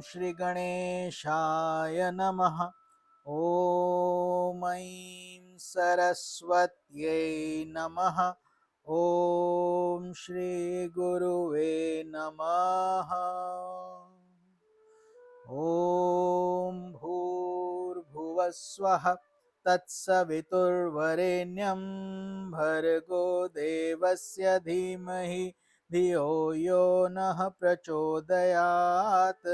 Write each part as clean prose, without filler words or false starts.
Shri Ganeshaya Namaha. Om Aim Saraswatyai Namaha. Om Shri Guruve Namaha. Om Bhurbhuvaswaha Tatsaviturvarenyam Bhargo Devasya Dhimahi Dhiyo Yo Nah Prachodayat.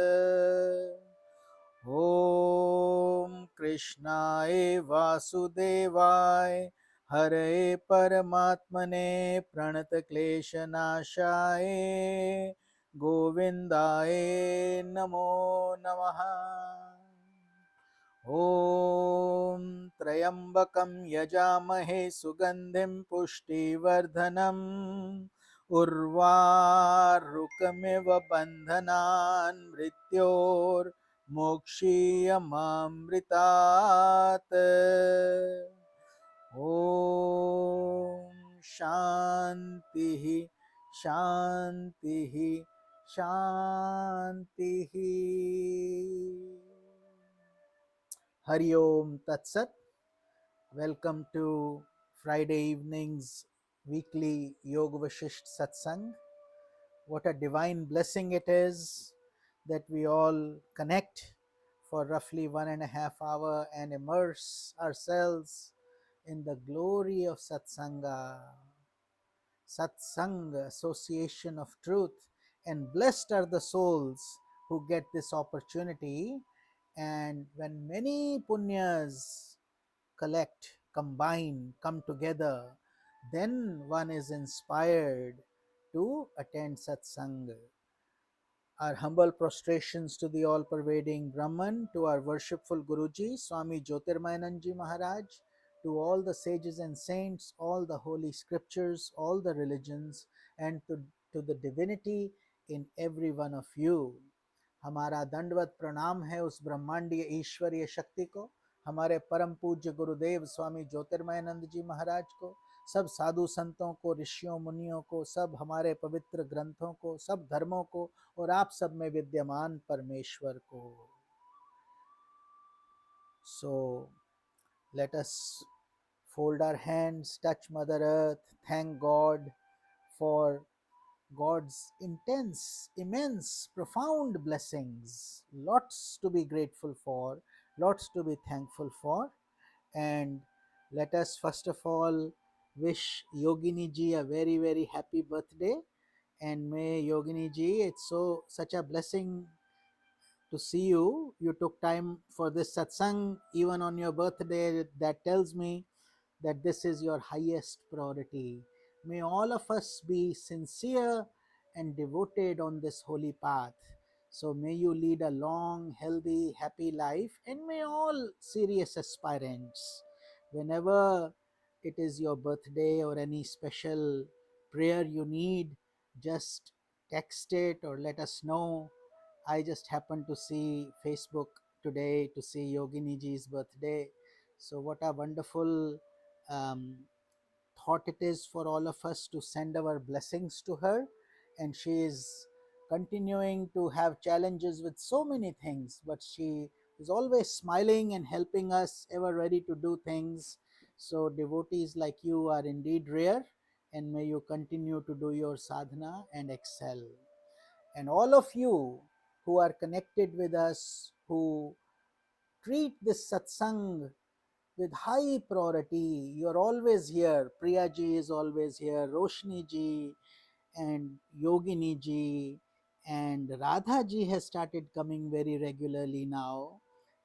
Om Krishnaya Vasudevaya Hare Paramatmane Pranata Klesha Nashaya Govindaye Namo Namaha. Om Trayambakam Yajamahe Sugandhim Pushtivardhanam Urvarukamiva Bandhanan Mrityor Mokshiyamamritat. Om Shantihi Shantihi Shantihi. Hari Om Tat Sat. Welcome to Friday evening's weekly Yoga Vashistha Satsang. What a divine blessing it is that we all connect for roughly 1.5 hours and immerse ourselves in the glory of Satsanga. Satsang, association of truth, and blessed are the souls who get this opportunity. And when many punyas collect, combine, come together, then one is inspired to attend satsang. Our humble prostrations to the all-pervading Brahman, to our worshipful Guruji, Swami JyotirmayAnanda Maharaj, to all the sages and saints, all the holy scriptures, all the religions, and to the divinity in every one of you. हमारा दंडवत प्रणाम है उस ब्रह्मांडीय ईश्वरीय शक्ति को, हमारे परम पूज्य गुरुदेव स्वामी ज्योतिर्मयानंद जी महाराज को, सब साधु संतों को, ऋषियों मुनियों को, सब हमारे पवित्र ग्रंथों को, सब धर्मों को, और आप सब में विद्यमान परमेश्वर को. So let us fold our hands, touch Mother Earth, thank God for God's intense, immense, profound blessings. Lots to be grateful for, lots to be thankful for. And let us first of all wish Yogini ji a very, very happy birthday. And may Yogini ji, it's such a blessing to see you. You took time for this satsang even on your birthday. That tells me that this is your highest priority. May all of us be sincere and devoted on this holy path. So may you lead a long, healthy, happy life, and may all serious aspirants, whenever it is your birthday or any special prayer you need, just text it or let us know. I just happened to see Facebook today to see Yogini ji's birthday. So what a wonderful thought it is for all of us to send our blessings to her. And she is continuing to have challenges with so many things, but she is always smiling and helping us, ever ready to do things. So devotees like you are indeed rare, and may you continue to do your sadhana and excel. And all of you who are connected with us, who treat this satsang with high priority, you're always here. Priya ji is always here, Roshni ji and Yogini ji, and Radha ji has started coming very regularly now.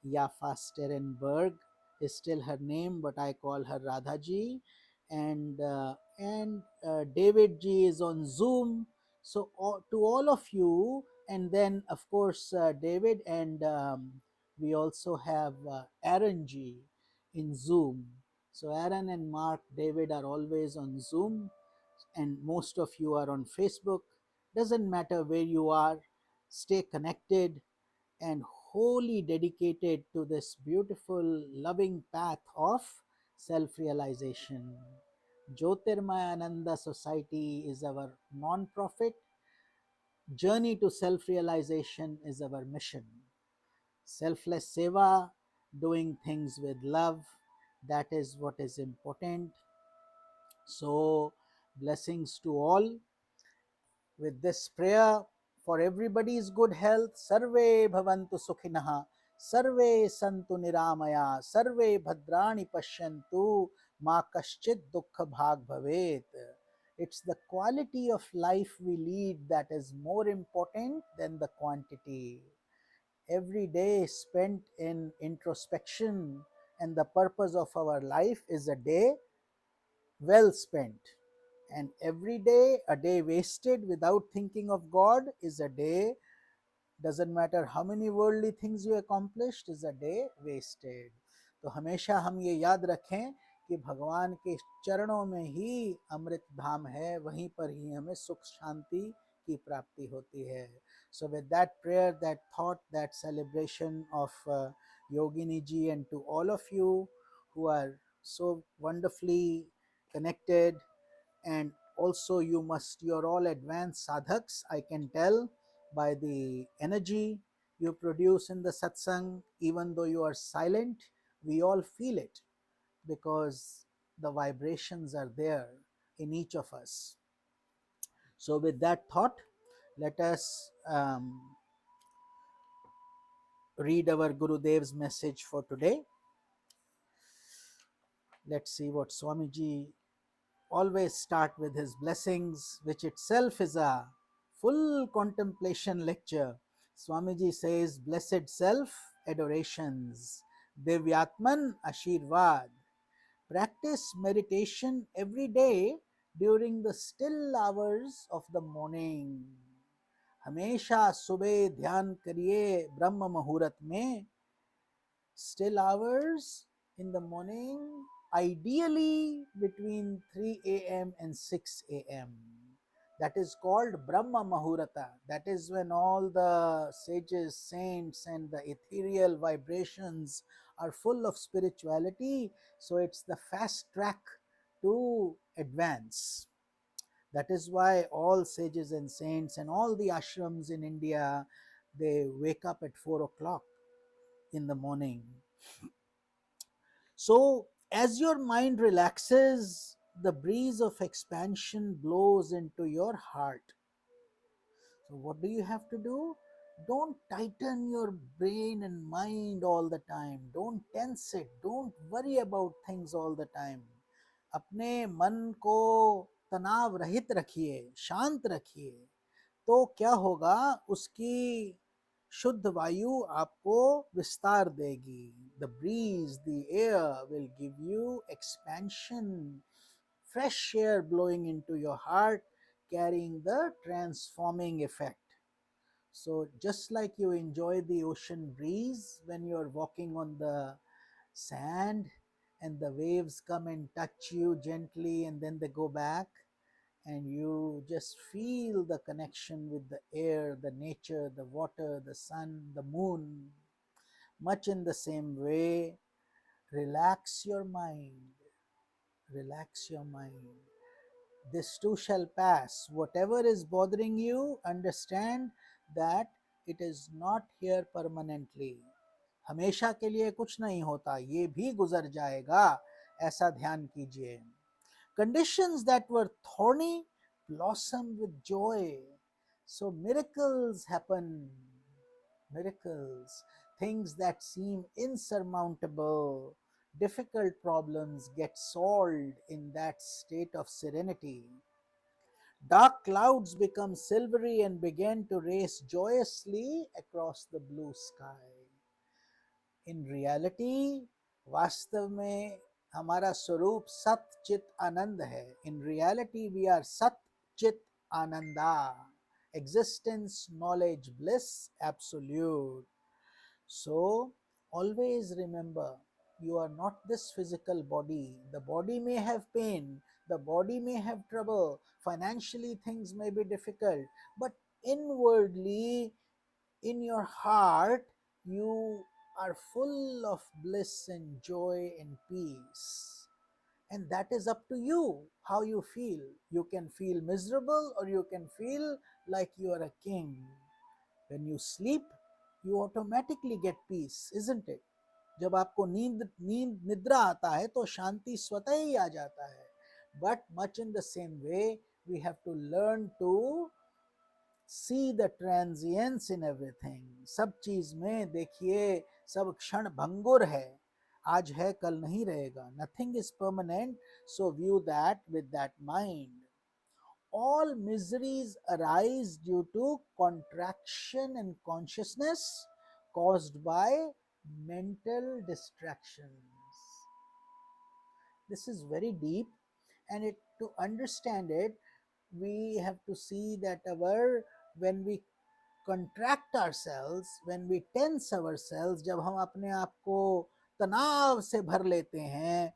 Yafa Sterenberg is still her name, but I call her Radha ji. And David ji is on Zoom. So to all of you, and then of course David, and we also have Aaron ji in Zoom. So Aaron and Mark, David are always on Zoom, and most of you are on Facebook. Doesn't matter where you are, stay connected and wholly dedicated to this beautiful, loving path of self-realization. JyotirmayAnanda Society is our non-profit. journey to self-realization is our mission. Selfless seva, doing things with love, that is what is important. So, blessings to all. With this prayer for everybody's good health, Sarve Bhavantu Sukhinaha, Sarve Santu Niramaya, Sarve Bhadrani Pashyantu, Ma Kaschit Dukkha Bhag Bhavet. It's the quality of life we lead that is more important than the quantity. Every day spent in introspection and the purpose of our life is a day well spent. And every day, a day wasted without thinking of God is a day, doesn't matter how many worldly things you accomplished, is a day wasted. तो हमेशा हम ये याद रखें कि भगवान के चरणों में ही अमृत धाम है, वहीं पर ही हमें सुख शांति की प्राप्ति होती है. So with that prayer, that thought, that celebration of Yogini ji, and to all of you who are so wonderfully connected, and also you're all advanced sadhaks, I can tell by the energy you produce in the satsang. Even though you are silent, we all feel it because the vibrations are there in each of us. So with that thought, let us read our Gurudev's message for today. Let's see what Swamiji always start with his blessings, which itself is a full contemplation lecture. Swamiji says, blessed self, adorations, Divyatman Ashirvad. Practice meditation every day during the still hours of the morning. हमेशा सुबह ध्यान करिए ब्रह्म मुहूर्त में. Still hours in the morning, ideally between 3 a.m. and 6 a.m. That is called Brahma Mahurata. That is when all the sages, saints, and the ethereal vibrations are full of spirituality. So it's the fast track to advance. That is why all sages and saints and all the ashrams in India, they wake up at 4 o'clock in the morning. So, as your mind relaxes, the breeze of expansion blows into your heart. So, what do you have to do? Don't tighten your brain and mind all the time. Don't tense it. Don't worry about things all the time. अपने मन को तनाव रहित रखिए, शांत रखिए. तो क्या होगा, उसकी शुद्ध वायु आपको विस्तार देगी. The breeze, the air will give you expansion, fresh air blowing into your heart, carrying the transforming effect. So just like you enjoy the ocean breeze when you're walking on the sand and the waves come and touch you gently and then they go back, and you just feel the connection with the air, the nature, the water, the sun, the moon. Much in the same way, relax your mind. Relax your mind. This too shall pass. Whatever is bothering you, understand that it is not here permanently. हमेशा के लिए कुछ नहीं होता, ये भी गुजर जाएगा, ऐसा ध्यान कीजिए. Conditions that were thorny blossom with joy. So miracles happen. Miracles. Things that seem insurmountable, difficult problems get solved in that state of serenity. Dark clouds become silvery and begin to race joyously across the blue sky. In reality, वास्तव में हमारा स्वरूप सत चित आनंद है. In reality, we are सत चित Ananda. Existence, knowledge, bliss, absolute. So, always remember, you are not this physical body. The body may have pain, the body may have trouble, financially things may be difficult, but inwardly, in your heart, you are full of bliss and joy and peace. And that is up to you how you feel. You can feel miserable or you can feel like you are a king. When you sleep, you automatically get peace, isn't it? जब आपको नींद निद्रा आता है तो शांति स्वतः ही आ जाता है. But much in the same way, we have to learn to see the transience in everything. सब चीज में देखिए, सब क्षण भंगुर है, आज है कल नहीं रहेगा. Nothing is permanent, so view that with that mind. All miseries arise due to contraction in consciousness caused by mental distractions. This is very deep, and to understand it, we have to see that when we contract ourselves, when we tense ourselves, जब हम अपने आप को तनाव से भर लेते हैं,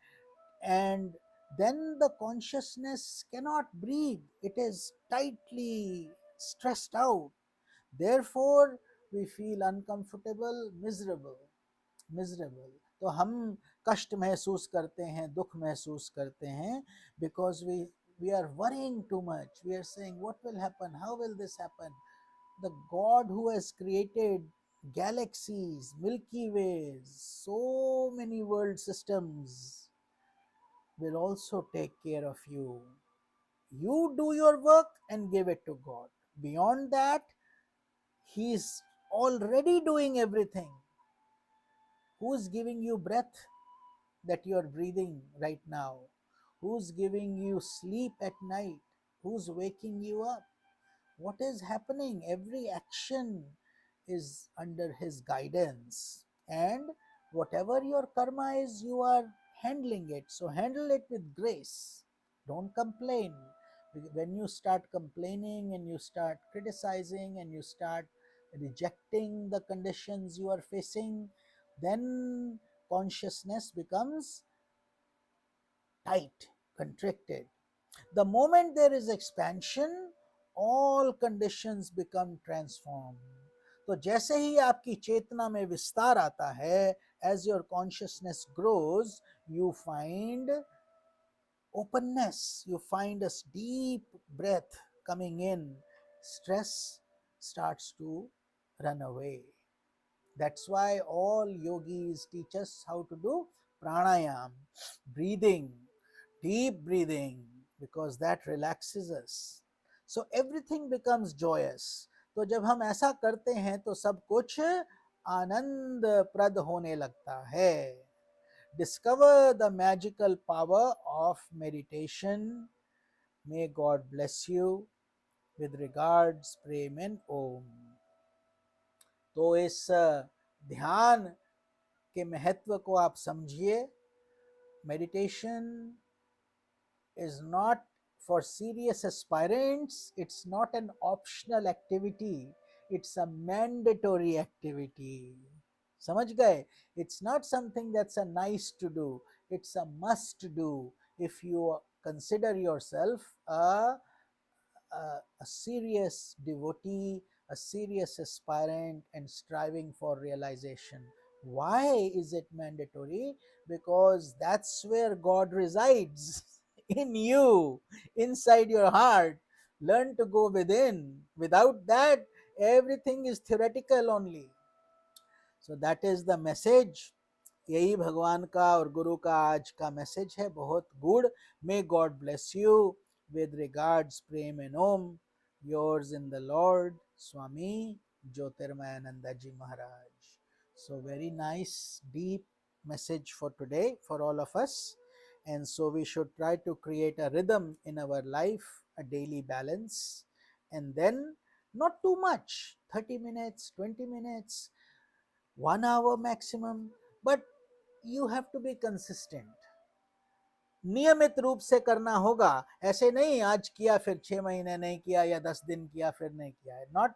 and then the consciousness cannot breathe, it is tightly stressed out, therefore we feel uncomfortable, miserable. तो हम कष्ट महसूस करते हैं, दुख महसूस करते हैं, because we are worrying too much. We are saying, what will happen, how will this happen? The God who has created galaxies, Milky Ways, so many world systems, will also take care of you. You do your work and give it to God. Beyond that, He is already doing everything. Who is giving you breath that you are breathing right now? Who's giving you sleep at night? Who's waking you up? What is happening? Every action is under His guidance, and whatever your karma is, you are handling it. So handle it with grace. Don't complain. When you start complaining and you start criticizing and you start rejecting the conditions you are facing, then consciousness becomes tight, contracted. The moment there is expansion, all conditions become transformed. तो जैसे ही आपकी चेतना में विस्तार आता है, as your consciousness grows, you find openness, you find a deep breath coming in, stress starts to run away. That's why all yogis teach us how to do pranayam, breathing, deep breathing, because that relaxes us. So everything becomes joyous. तो जब हम ऐसा करते हैं तो सब कुछ आनंद प्रद होने लगता है. Discover the magical power of meditation. May God bless you. With regards, Prem and ओम. तो इस ध्यान के महत्व को आप समझिए. Meditation is not for serious aspirants, it's not an optional activity, it's a mandatory activity. समझ गए? It's not something that's a nice to do, it's a must do if you consider yourself a serious devotee, a serious aspirant, and striving for realization. Why is it mandatory? Because that's where God resides in you, inside your heart. Learn to go within. Without that, everything is theoretical only. So that is the message. यही भगवान का और गुरु का आज का message है, बहुत good. May God bless you. with regards, Prem and om, yours in the Lord, Swami JyotirmayAnanda ji Maharaj. So very nice, deep message for today for all of us. And so we should try to create a rhythm in our life, a daily balance, and then not too much, 30 minutes, 20 minutes, 1 hour maximum, but you have to be consistent. नियमित रूप से करना होगा. ऐसे नहीं आज किया फिर 6 महीने नहीं किया या 10 दिन किया फिर नहीं किया. Not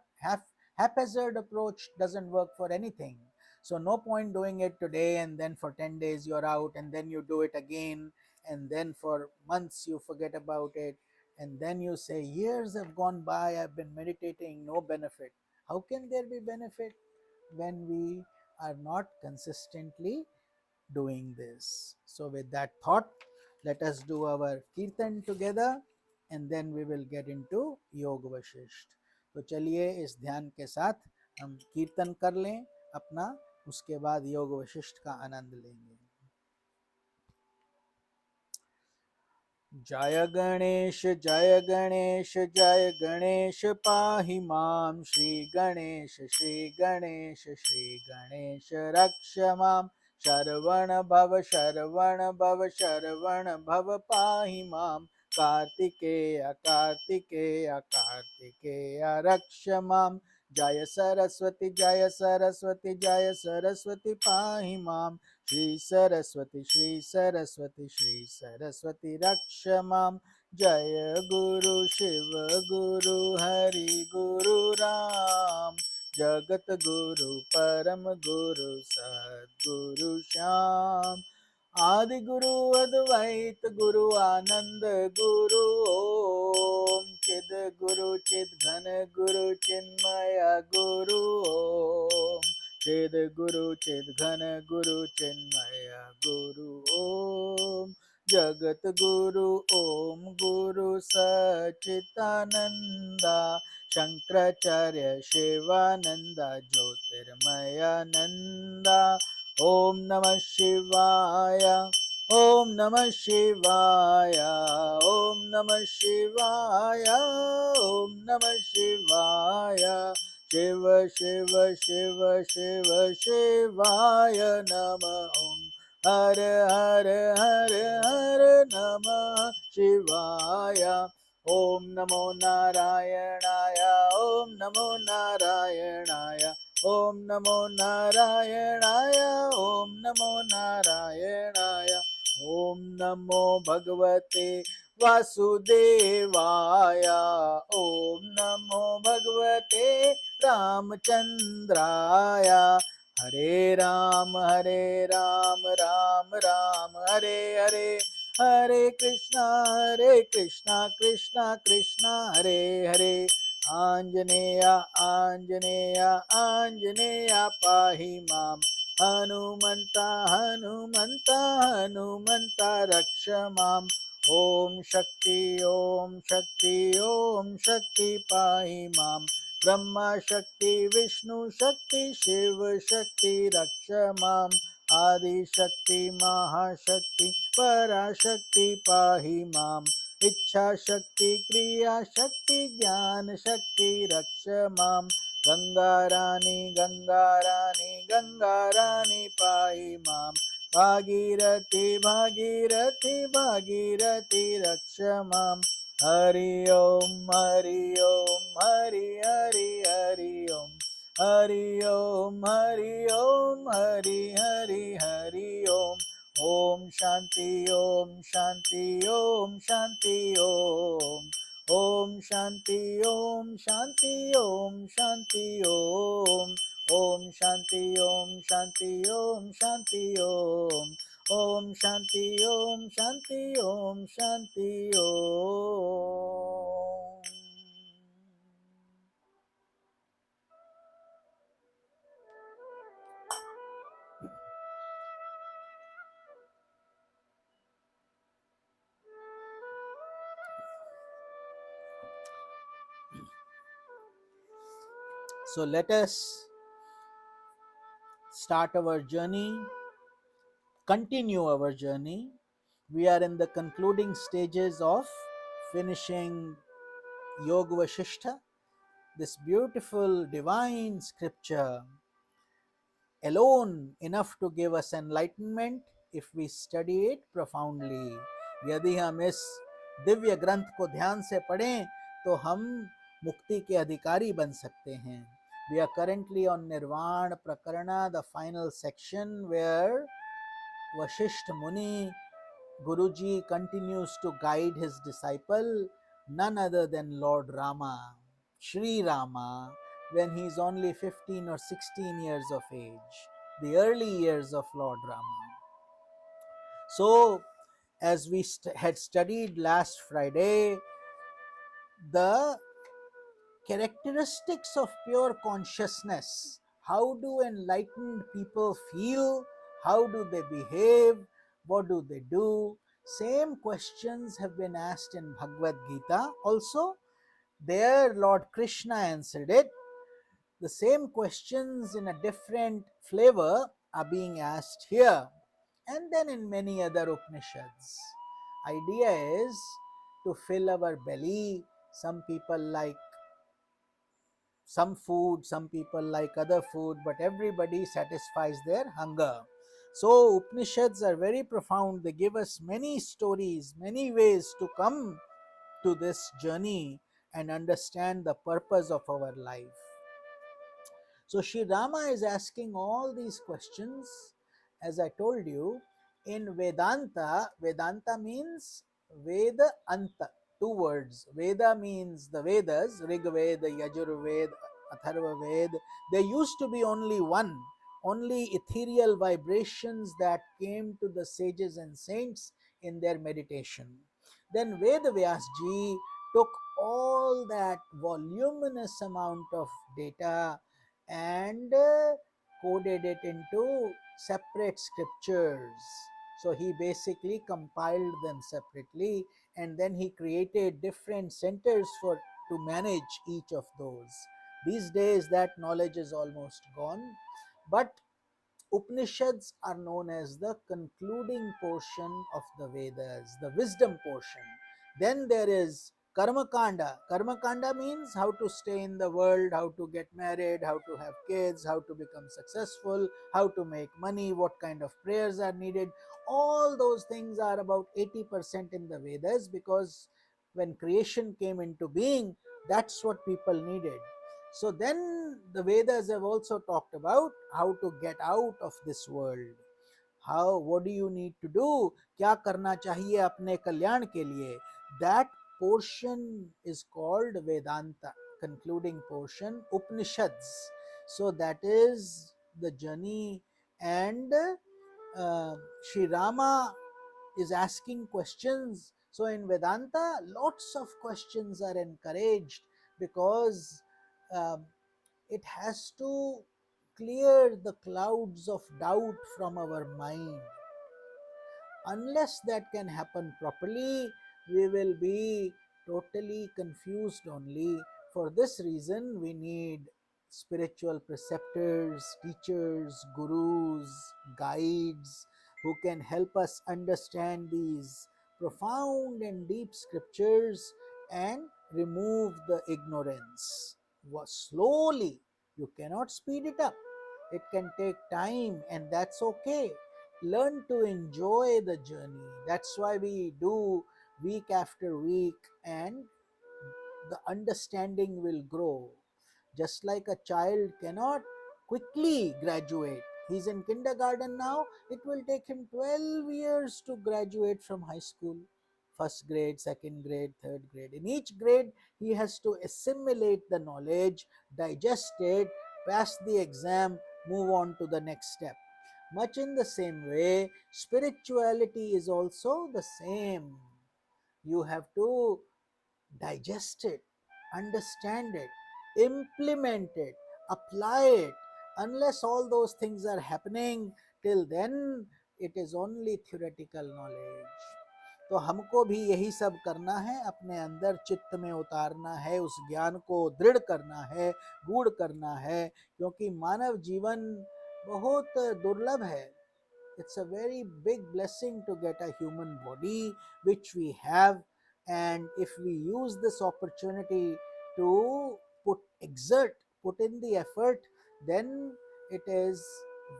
haphazard approach doesn't work for anything. So no point doing it today and then for 10 days you're out, and then you do it again, and then for months you forget about it, and then you say years have gone by, I've been meditating, no benefit. How can there be benefit when we are not consistently doing this? So with that thought, let us do our kirtan together, and then we will get into Yoga Vashistha. तो चलिए इस ध्यान के साथ हम कीर्तन कर लें अपना, उसके बाद योग वशिष्ठ का आनंद लेंगे। जय गणेश जय गणेश जय गणेश पाहि मां, श्री गणेश श्री गणेश रक्ष मां, शरवण भव शरवण भव शरवण भव पाहि मां, कार्तिकेय कार्तिकेय कार्तिकेय रक्ष मां, जय सरस्वती जय सरस्वती जय सरस्वती पाहि मां, श्री सरस्वती रक्ष मां, जय गुरु शिव गुरु हरि गुरु राम, जगत गुरु परम गुरु सद्गुरु श्याम, आदि गुरु अद्वैत गुरु आनंद गुरु ओम, चिद गुरु चिद घन गुरु चिन्मय गुरु ओम, चिद गुरु चिद घन गुरु चिन्मय गुरु ओम, जगत गुरु ओम गुरु सच्चिदानंदा, शंकराचार्य शिवानंदा ज्योतिर्मयानंदा, ओम नमः शिवाय ओम नमः शिवाय ओम नमः शिवाय ओम नमः शिवाय, शिव शिव शिव शिव शिवाय नमः, हर हर हर हर नमः शिवाय, ओम नमो नारायणाय ओम नमो नारायणाय ओम नमो नारायणाय ओम नमो नारायणाय, ओम नमो भगवते वासुदेवाय ओम नमो भगवते रामचंद्राय, हरे राम राम राम हरे हरे, हरे कृष्णा कृष्णा कृष्णा हरे हरे, आंजनेय आंजनेय आंजनेय पाहि मां, हनुमन्ता हनुमन्ता हनुमन्ता रक्ष मां, ओम शक्ति ओम शक्ति पाहि मां, ब्रह्मा शक्ति विष्णु शक्ति शिव शक्ति रक्ष मां, आदि शक्ति महाशक्ति पराशक्ति पाहि मां, इच्छा शक्ति क्रिया शक्ति ज्ञान शक्ति रक्ष मां, गंगा रानी पाहि मां, भागीरथी भागीरथी भागीरथी रक्ष मां, हरि ओम हरि ओम हरि हरि हरि ओम, हरि ओम हरि ओम हरि हरि हरि ओम, Om Shanti Om Shanti Om Shanti Om, Om Shanti Om Shanti Om Shanti Om, Om Shanti Om Shanti Om Shanti Om, Om Shanti Om Shanti Om Shanti Om. So let us start our journey, continue our journey. We are in the concluding stages of finishing Yoga Vashistha, this beautiful divine scripture, alone enough to give us enlightenment if we study it profoundly. यदि हम इस दिव्य ग्रंथ को ध्यान से पढ़ें तो हम मुक्ति के अधिकारी बन सकते हैं. We are currently on Nirvana Prakarana, the final section where Vashistha Muni, Guruji continues to guide his disciple, none other than Lord Rama, Sri Rama, when he is only 15 or 16 years of age, the early years of Lord Rama. So, as we had studied last Friday, the characteristics of pure consciousness, how do enlightened people feel, how do they behave, what do they do? Same questions have been asked in Bhagavad Gita also, There, Lord Krishna answered it. The same questions in a different flavor are being asked here, and then in many other Upanishads. Idea is to fill our belly. Some people like some food, some people like other food, but everybody satisfies their hunger. So Upanishads are very profound. They give us many stories, many ways to come to this journey and understand the purpose of our life. So Sri Rama is asking all these questions, as I told you, in Vedanta. Vedanta means Veda Anta, two words. Veda means the Vedas, Rig Veda, Yajur Veda, Atharva Veda. There used to be only one, only ethereal vibrations that came to the sages and saints in their meditation. Then Ved Vyasji took all that voluminous amount of data and coded it into separate scriptures. So he basically compiled them separately, and then he created different centers for to manage each of those. These days that knowledge is almost gone, but Upanishads are known as the concluding portion of the Vedas, the wisdom portion. Then there is Karma Kanda. Karma Kanda means how to stay in the world, how to get married, how to have kids, how to become successful, how to make money, what kind of prayers are needed. All those things are about 80% in the Vedas, because when creation came into being, that's what people needed. So then the Vedas have also talked about how to get out of this world. How, what do you need to do? क्या करना चाहिए अपने कल्याण के लिए? That portion is called Vedanta, concluding portion, Upanishads. So that is the journey, and Sri Rama is asking questions. So in Vedanta, lots of questions are encouraged, because um, it has to clear the clouds of doubt from our mind. Unless that can happen properly, we will be totally confused only. For this reason, we need spiritual preceptors, teachers, gurus, guides who can help us understand these profound and deep scriptures and remove the ignorance. Slowly, you cannot speed it up. It can take time, and that's okay. Learn to enjoy the journey. That's why we do week after week, and the understanding will grow. Just like a child cannot quickly graduate, he's in kindergarten now, it will take him 12 years to graduate from high school. First grade, second grade, third grade. In each grade, he has to assimilate the knowledge, digest it, pass the exam, move on to the next step. Much in the same way, spirituality is also the same. You have to digest it, understand it, implement it, apply it. Unless all those things are happening, till then it is only theoretical knowledge. तो हमको भी यही सब करना है, अपने अंदर चित्त में उतारना है, उस ज्ञान को दृढ़ करना है, गूढ़ करना है, क्योंकि मानव जीवन बहुत दुर्लभ है. It's a very big blessing to get a human body, which we have, and if we use this opportunity to put in the effort, then it is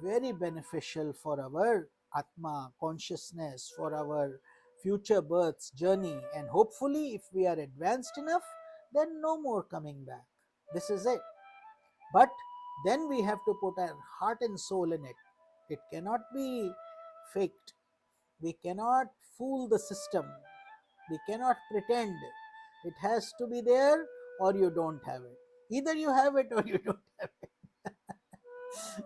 very beneficial for our Atma consciousness, for our future births journey, and hopefully, if we are advanced enough, then no more coming back. This is it. But then we have to put our heart and soul in it. It cannot be faked. We cannot fool the system. We cannot pretend. It has to be there, or you don't have it. Either you have it or you don't have it.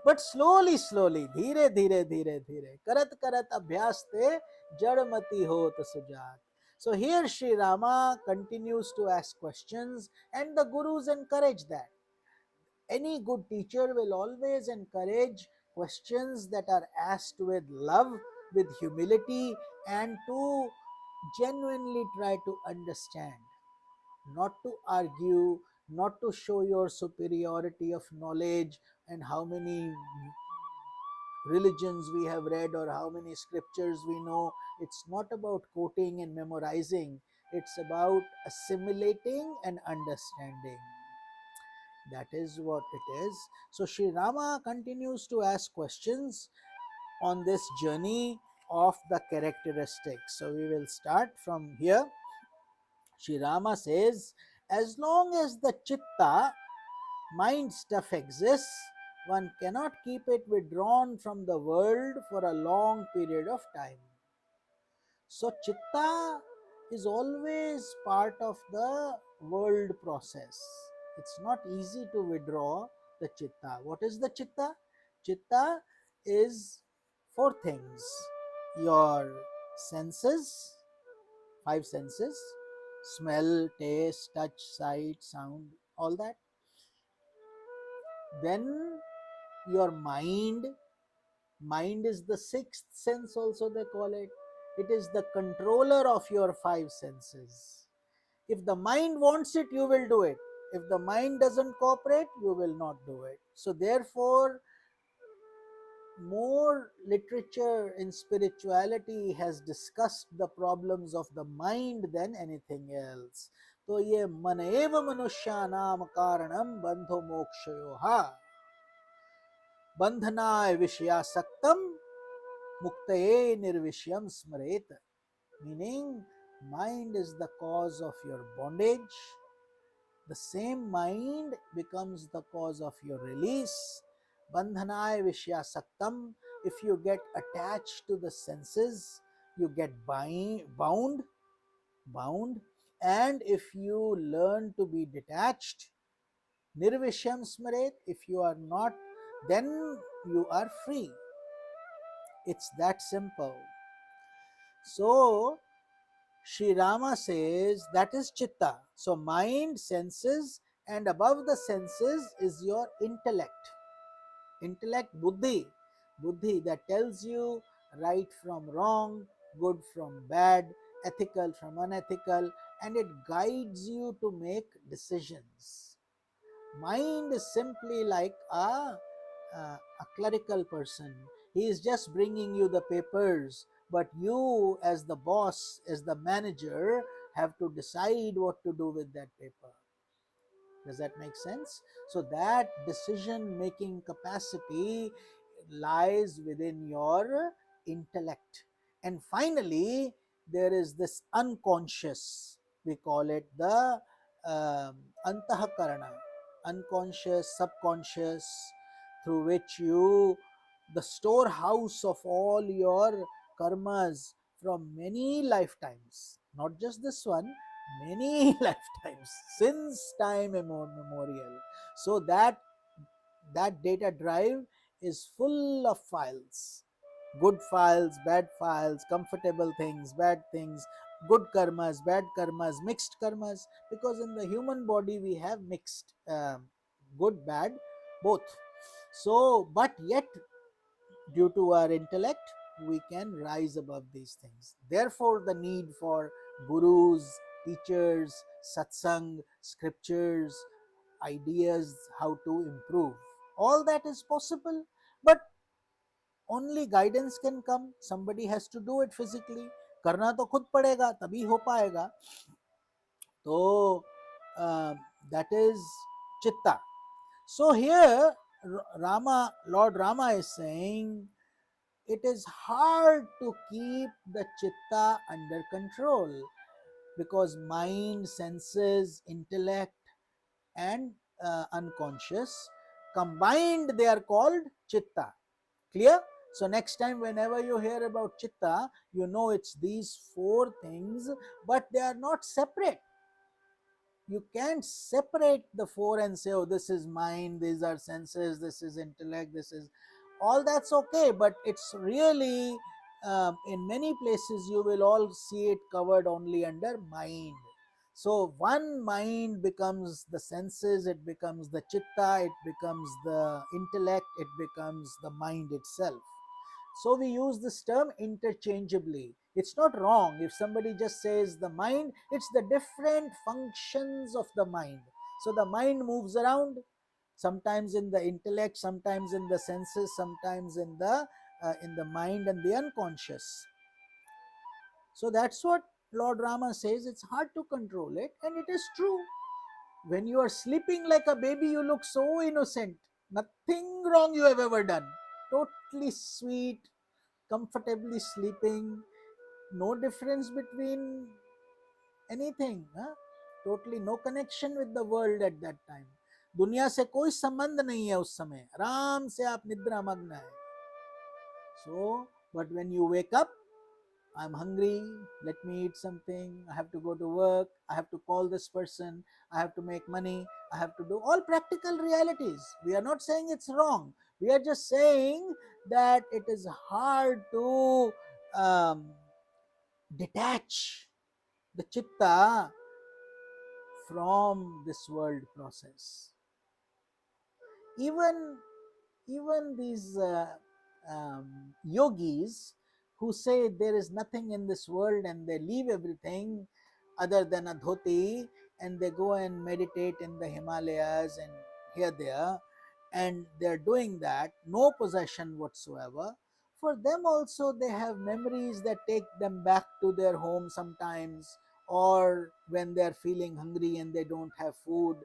But slowly, slowly, धीरे धीरे धीरे धीरे, करत करत अभ्यास ते जड़मति होत Sujat. So here Sri Rama continues to ask questions, and the gurus encourage that. Any good teacher will always encourage questions that are asked with love, with humility, and to genuinely try to understand. not to argue, not to show your superiority of knowledge and how many religions we have read or how many scriptures we know. It's not about quoting and memorizing, it's about assimilating and understanding. That is what it is. So Sri Rama continues to ask questions on this journey of the characteristics. So we will start from here. Sri Rama says, as long as the chitta, mind stuff exists, one cannot keep it withdrawn from the world for a long period of time. So, chitta is always part of the world process. It's not easy to withdraw the chitta. What is the chitta? Chitta is four things: your senses, five senses, smell, taste, touch, sight, sound, all that. Then your mind. Mind is the sixth sense, also they call it. It is the controller of your five senses. If the mind wants it, you will do it. If the mind doesn't cooperate, you will not do it. So therefore, more literature in spirituality has discussed the problems of the mind than anything else. तो ये मन एव मनुष्यानाम कारणम बंधो मोक्षयोहा बंधनाय विषयासक्तम मुक्तये निर्विषयम स्मरेत. Meaning, mind is the cause of your bondage. The same mind becomes the cause of your release. Bandhanaya Vishyasaktam. If you get attached to the senses, you get bound. And if you learn to be detached, Nirvishyam Smaret, if you are not, then you are free. It's that simple. So, Sri Rama says that is chitta. So mind, senses, and above the senses is your intellect. Intellect, buddhi. Buddhi that tells you right from wrong, good from bad, ethical from unethical, and it guides you to make decisions. Mind is simply like a clerical person. He is just bringing you the papers, but you, as the boss, as the manager, have to decide what to do with that paper. Does that make sense? So, that decision making capacity lies within your intellect. And finally, there is this unconscious, we call it the antahakarana, unconscious, subconscious, through which you, the storehouse of all your karmas from many lifetimes, not just this one, many lifetimes, since time immemorial. So that data drive is full of files, good files, bad files, comfortable things, bad things, good karmas, bad karmas, mixed karmas, because in the human body we have mixed, good, bad, both. So but yet, due to our intellect, we can rise above these things. Therefore, the need for gurus, teachers, satsang, scriptures, ideas how to improve. All that is possible, but only guidance can come. Somebody has to do it physically. करना तो खुद पड़ेगा, तभी हो पाएगा. तो that is chitta. So here Lord Rama is saying, it is hard to keep the chitta under control because mind, senses, intellect, and unconscious combined, they are called chitta. Clear? So next time whenever you hear about chitta, you know it's these four things, but they are not separate. You can't separate the four and say, oh, this is mind, these are senses, this is intellect, this is all. That's okay, but it's really in many places you will all see it covered only under mind. So one mind becomes the senses, it becomes the chitta, it becomes the intellect, it becomes the mind itself. So we use this term interchangeably. It's not wrong if somebody just says the mind, it's the different functions of the mind. So the mind moves around, sometimes in the intellect, sometimes in the senses, sometimes in the mind and the unconscious. So that's what Lord Rama says. It's hard to control it, and it is true. When you are sleeping like a baby, you look so innocent. Nothing wrong you have ever done. Totally sweet, comfortably sleeping. No difference between anything. Huh? Totally no connection with the world at that time. दुनिया से कोई संबंध नहीं है उस समय, आराम से आप निद्रा मग्न है. So, but when you wake up, I'm hungry, let me eat something, I have to go to work, I have to call this person, I have to make money, I have to do all practical realities. We are not saying it's wrong. We are just saying that it is hard to um, detach the chitta from this world process. Even these yogis who say there is nothing in this world and they leave everything other than a dhoti, and they go and meditate in the Himalayas and here there, and they're doing that, no possession whatsoever. For them also, they have memories that take them back to their home sometimes, or when they're feeling hungry and they don't have food,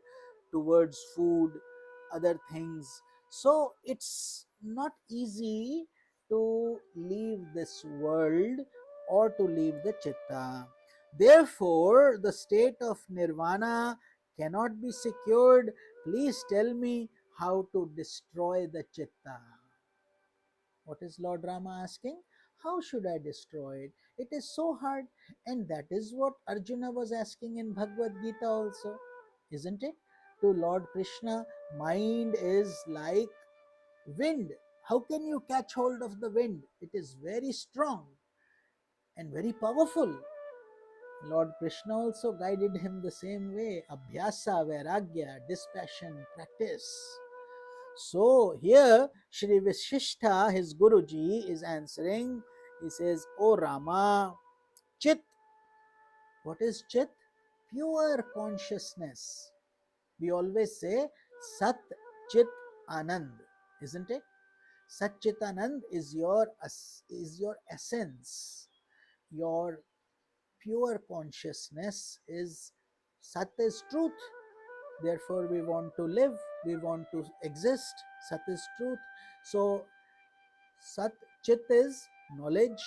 towards food, other things. So it's not easy to leave this world or to leave the chitta. Therefore, the state of nirvana cannot be secured. Please tell me how to destroy the chitta. What is Lord Rama asking? How should I destroy it? It is so hard. And that is what Arjuna was asking in Bhagavad Gita also, isn't it? To Lord Krishna, mind is like wind. How can you catch hold of the wind? It is very strong and very powerful. Lord Krishna also guided him the same way. Abhyasa, Vairagya, dispassion, practice. So here Shri Vashistha, his Guruji, is answering. He says, O Rama, Chit. What is Chit? Pure consciousness. We always say Sat Chit Anand, isn't it? Sat Chit Anand is your essence. Your pure consciousness is Sat is truth. Therefore, we want to live, we want to exist. Sat is truth. So, Sat Chit is knowledge.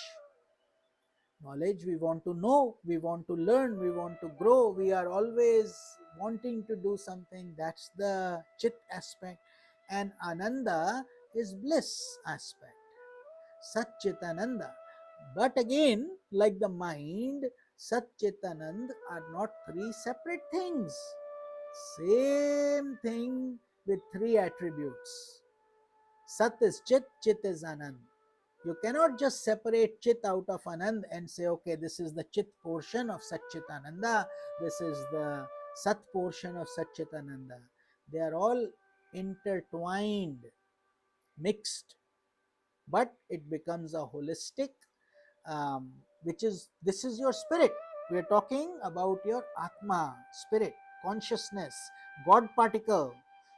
Knowledge, we want to know, we want to learn, we want to grow, we are always wanting to do something. That's the Chit aspect. And Ananda is bliss aspect. Sat Chit Ananda. But again, like the mind, Sat Chit Anand are not three separate things. Same thing with three attributes. Sat is Chit, Chit is Anand. You cannot just separate Chit out of Anand and say, okay, this is the Chit portion of Satchitananda, this is the Sat portion of Satchitananda. They are all intertwined, mixed, but it becomes a holistic, which is, this is your spirit. We are talking about your Atma, spirit, consciousness, God particle.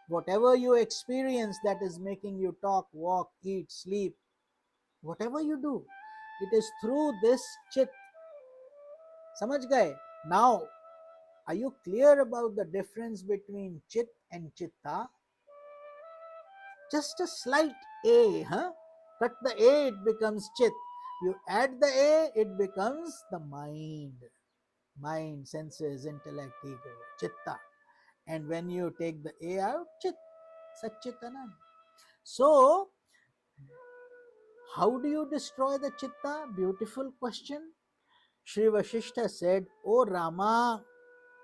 Whatever you experience that is making you talk, walk, eat, sleep, whatever you do, it is through this Chit. Samajh gaye? Now, are you clear about the difference between Chit and Chitta? Just a slight A, huh? Cut the A, it becomes Chit. You add the A, it becomes the mind. Mind, senses, intellect, ego, Chitta. And when you take the A out, Chit, Satchitanand. So, how do you destroy the Chitta? Beautiful question. Sri Vashistha said, O Rama,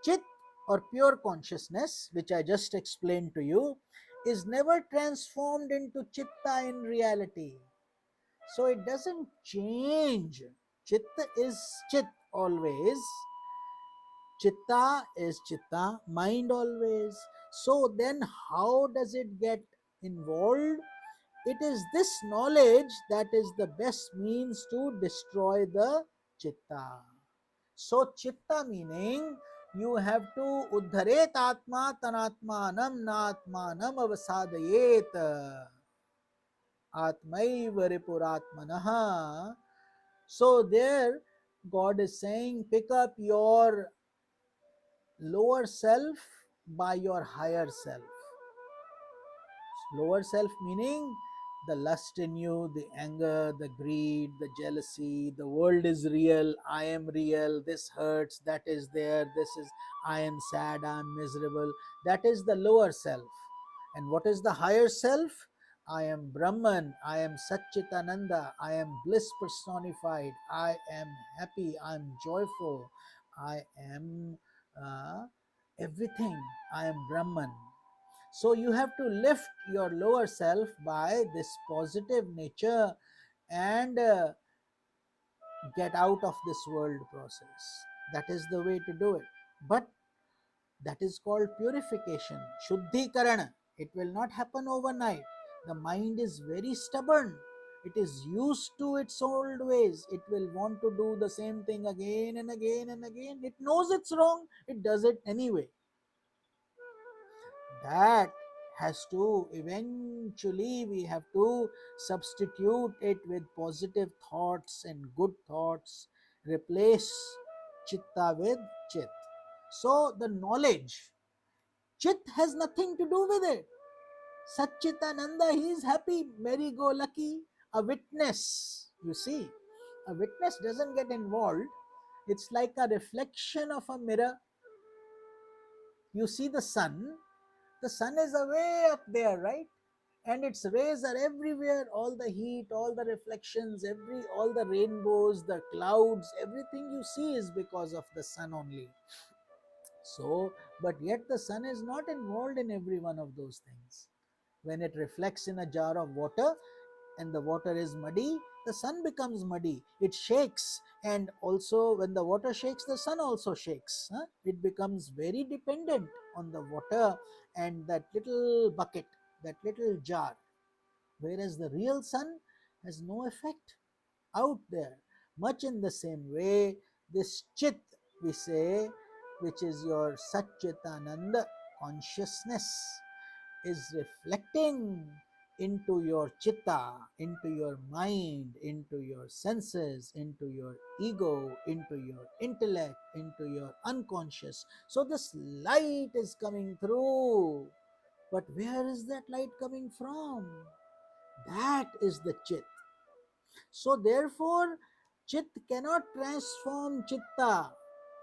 Chit or pure consciousness, which I just explained to you, is never transformed into Chitta in reality. So it doesn't change. Chitta is Chit always. Chitta is Chitta, mind always. So then how does it get involved? It is this knowledge that is the best means to destroy the chitta. So, chitta meaning you have to uddharet atma tanatmanam natmanam avasadayet atmaiva ripuratmanaha. So, there God is saying, pick up your lower self by your higher self. Lower self meaning the lust in you, the anger, the greed, the jealousy, the world is real, I am real, this hurts, that is there, this is, I am sad, I am miserable. That is the lower self. And what is the higher self? I am Brahman, I am Satchitananda, I am bliss personified, I am happy, I am joyful, I am uh, everything, I am Brahman. So you have to lift your lower self by this positive nature and get out of this world process. That is the way to do it. But that is called purification, Shuddhikarana. It will not happen overnight. The mind is very stubborn. It is used to its old ways. It will want to do the same thing again and again and again. It knows it's wrong. It does it anyway. That has to eventually, we have to substitute it with positive thoughts and good thoughts, replace chitta with chit. So the knowledge, chit has nothing to do with it. Satchitananda, he is happy, merry go lucky. A witness, you see, a witness doesn't get involved. It's like a reflection of a mirror. You see the sun is away up there, right? And its rays are everywhere, all the heat, all the reflections, all the rainbows, the clouds, everything you see is because of the sun only. So, but yet the sun is not involved in every one of those things. When it reflects in a jar of water and the water is muddy, the sun becomes muddy, it shakes, and also when the water shakes, the sun also shakes, huh? It becomes very dependent on the water and that little bucket, that little jar, whereas the real sun has no effect out there. Much in the same way, this chit, we say, which is your Satchitananda consciousness, is reflecting into your chitta, into your mind, into your senses, into your ego, into your intellect, into your unconscious. So this light is coming through. But where is that light coming from? That is the chit. So therefore, chit cannot transform chitta.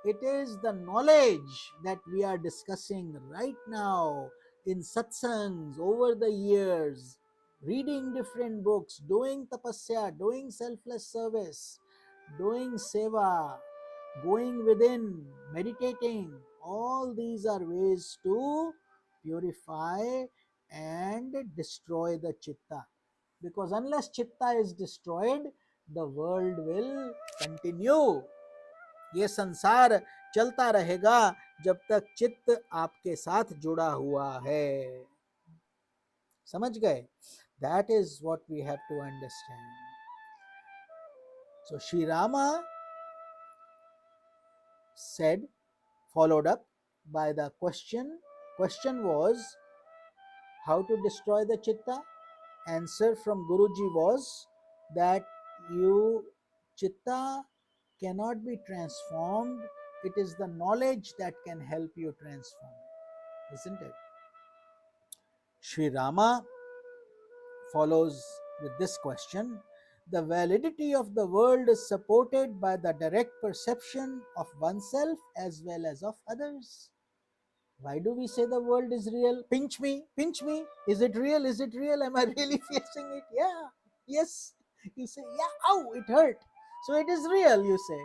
It is the knowledge that we are discussing right now in satsangs over the years, reading different books, doing tapasya, doing selfless service, doing seva, going within, meditating. All these are ways to purify and destroy the chitta. Because unless chitta is destroyed, the world will continue. ये संसार चलता रहेगा जब तक चित्त आपके साथ जुड़ा हुआ है. समझ गए? That is what we have to understand. So Sri Rama said, followed up by the question. Question was how to destroy the chitta. Answer from Guruji was that you chitta cannot be transformed. It is the knowledge that can help you transform, isn't it? Sri Rama follows with this question. The validity of the world is supported by the direct perception of oneself as well as of others. Why do we say the world is real? Pinch me, pinch me. Is it real? Is it real? Am I really facing it? Yeah. Yes. You say, yeah, ow, it hurt. So it is real, you say.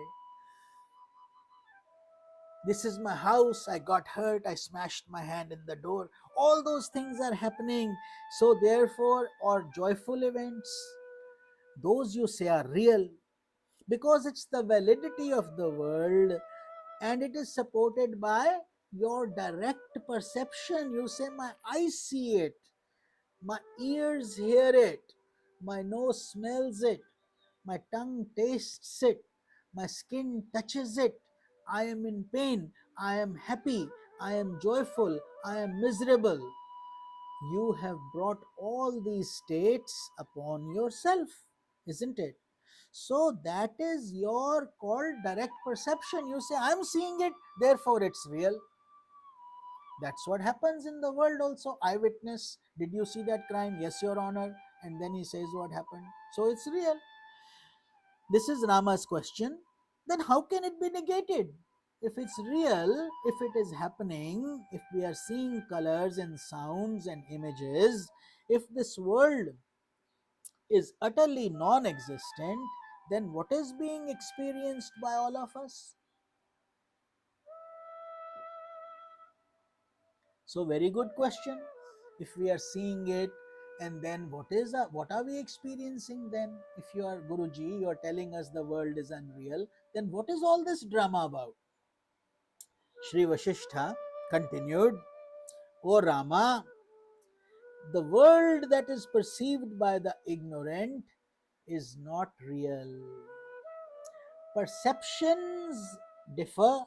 This is my house. I got hurt. I smashed my hand in the door. All those things are happening. So therefore, or joyful events, those you say are real because it's the validity of the world and it is supported by your direct perception. You say, my eyes see it. My ears hear it, my nose smells it, my tongue tastes it, my skin touches it. I am in pain, I am happy, I am joyful, I am miserable. You have brought all these states upon yourself, isn't it? So that is your called direct perception. You say, I'm seeing it, therefore it's real. That's what happens in the world also. Eyewitness, did you see that crime? Yes, Your Honor. And then he says what happened. So it's real. This is Rama's question. Then how can it be negated? If it's real, if it is happening, if we are seeing colors and sounds and images, if this world is utterly non existent, then what is being experienced by all of us? So, very good question. If we are seeing it, and then what are we experiencing then? If you are Guruji, you are telling us the world is unreal, then what is all this drama about? Sri Vashistha continued, O Rama, the world that is perceived by the ignorant is not real. Perceptions differ.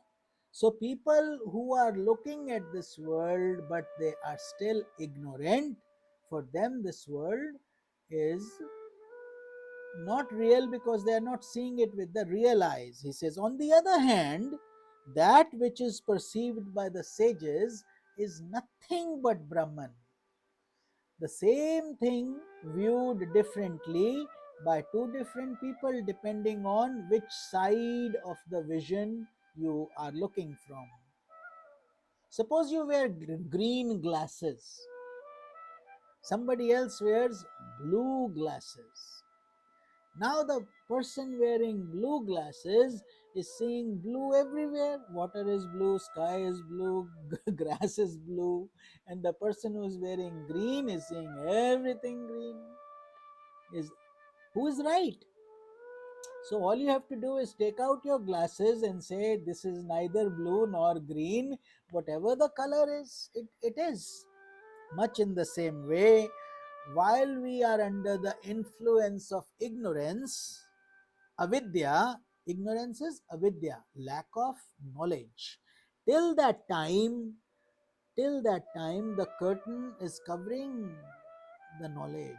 So, people who are looking at this world but they are still ignorant, for them, this world is not real because they are not seeing it with the real eyes. He says, on the other hand, that which is perceived by the sages is nothing but Brahman. The same thing viewed differently by two different people depending on which side of the vision you are looking from. Suppose you wear green glasses, somebody else wears blue glasses. Now the person wearing blue glasses is seeing blue everywhere. Water is blue, sky is blue, grass is blue, and the person who is wearing green is seeing everything green. Is who is right? So all you have to do is take out your glasses and say this is neither blue nor green. Whatever the color is, it is. Much in the same way, while we are under the influence of ignorance, avidya, ignorance is avidya, lack of knowledge. Till that time, till that time, the curtain is covering the knowledge.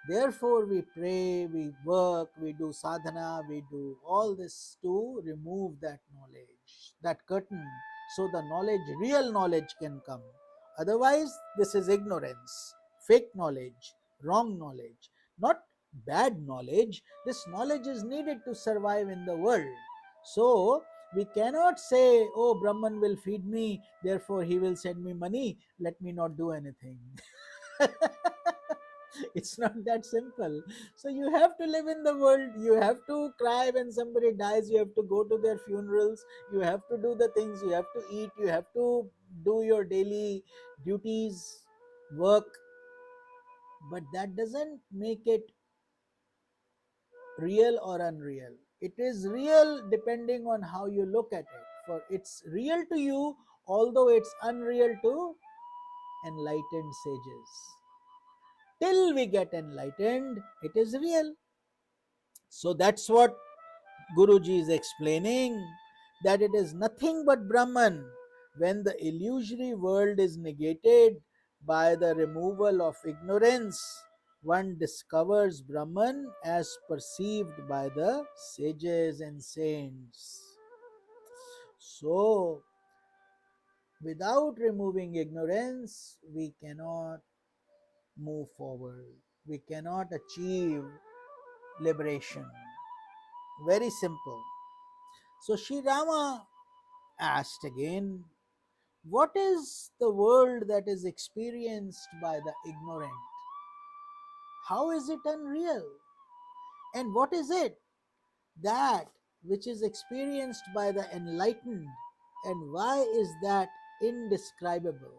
Therefore, we pray, we work, we do sadhana, we do all this to remove that knowledge, that curtain, so the knowledge, real knowledge can come. Otherwise, this is ignorance, fake knowledge, wrong knowledge, not bad knowledge. This knowledge is needed to survive in the world. So, we cannot say, oh, Brahman will feed me, therefore he will send me money, let me not do anything. It's not that simple. So you have to live in the world, you have to cry when somebody dies, you have to go to their funerals, you have to do the things, you have to eat, you have to do your daily duties, work, but that doesn't make it real or unreal. It is real depending on how you look at it. For it's real to you, although it's unreal to enlightened sages. Till we get enlightened, it is real. So that's what Guruji is explaining, that it is nothing but Brahman. When the illusory world is negated by the removal of ignorance, one discovers Brahman as perceived by the sages and saints. So, without removing ignorance, we cannot move forward. We cannot achieve liberation. Very simple. So Sri Rama asked again, what is the world that is experienced by the ignorant? How is it unreal? And what is it that which is experienced by the enlightened? And why is that indescribable?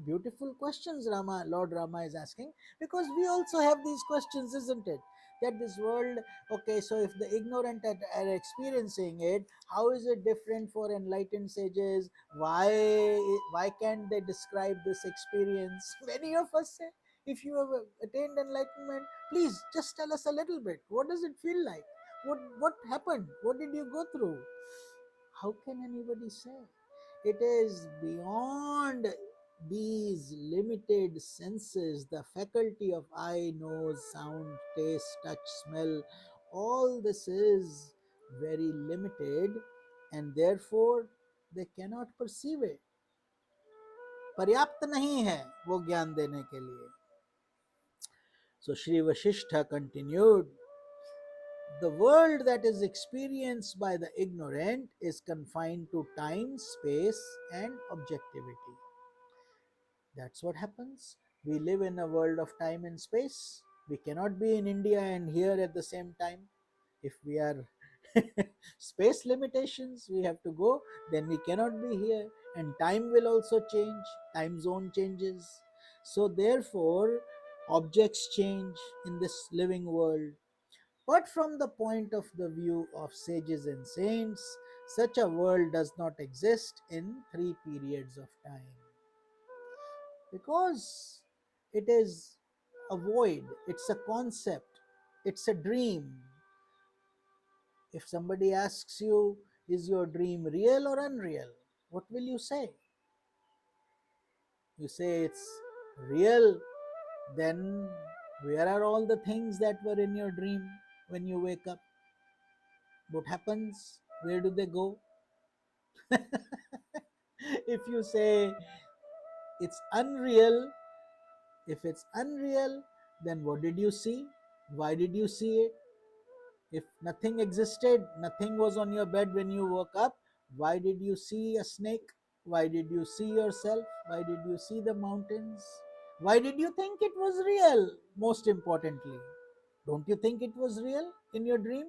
Beautiful questions Lord Rama is asking, because we also have these questions, isn't it? that this world, okay, so if the ignorant are experiencing it, how is it different for enlightened sages? Why can't they describe this experience? Many of us say, if you have attained enlightenment, please just tell us a little bit. What does it feel like? What happened? What did you go through? How can anybody say? It is beyond these limited senses, the faculty of eye, nose, sound, taste, touch, smell. All this is very limited, and therefore they cannot perceive it. पर्याप्त नहीं है वो ज्ञान देने के लिए. So Sri Vashistha continued, the world that is experienced by the ignorant is confined to time, space, and objectivity. That's what happens. We live in a world of time and space. We cannot be in India and here at the same time. If we are space limitations, we have to go, then we cannot be here. And time will also change, time zone changes. So, therefore, objects change in this living world. But from the point of the view of sages and saints, such a world does not exist in three periods of time, because it is a void, it's a concept, it's a dream. If somebody asks you, is your dream real or unreal? What will you say? You say it's real, then where are all the things that were in your dream when you wake up? What happens? Where do they go? If you say it's unreal, if it's unreal, then what did you see? Why did you see it? If nothing existed, nothing was on your bed when you woke up, why did you see a snake? Why did you see yourself? Why did you see the mountains? Why did you think it was real? Most importantly, don't you think it was real in your dream?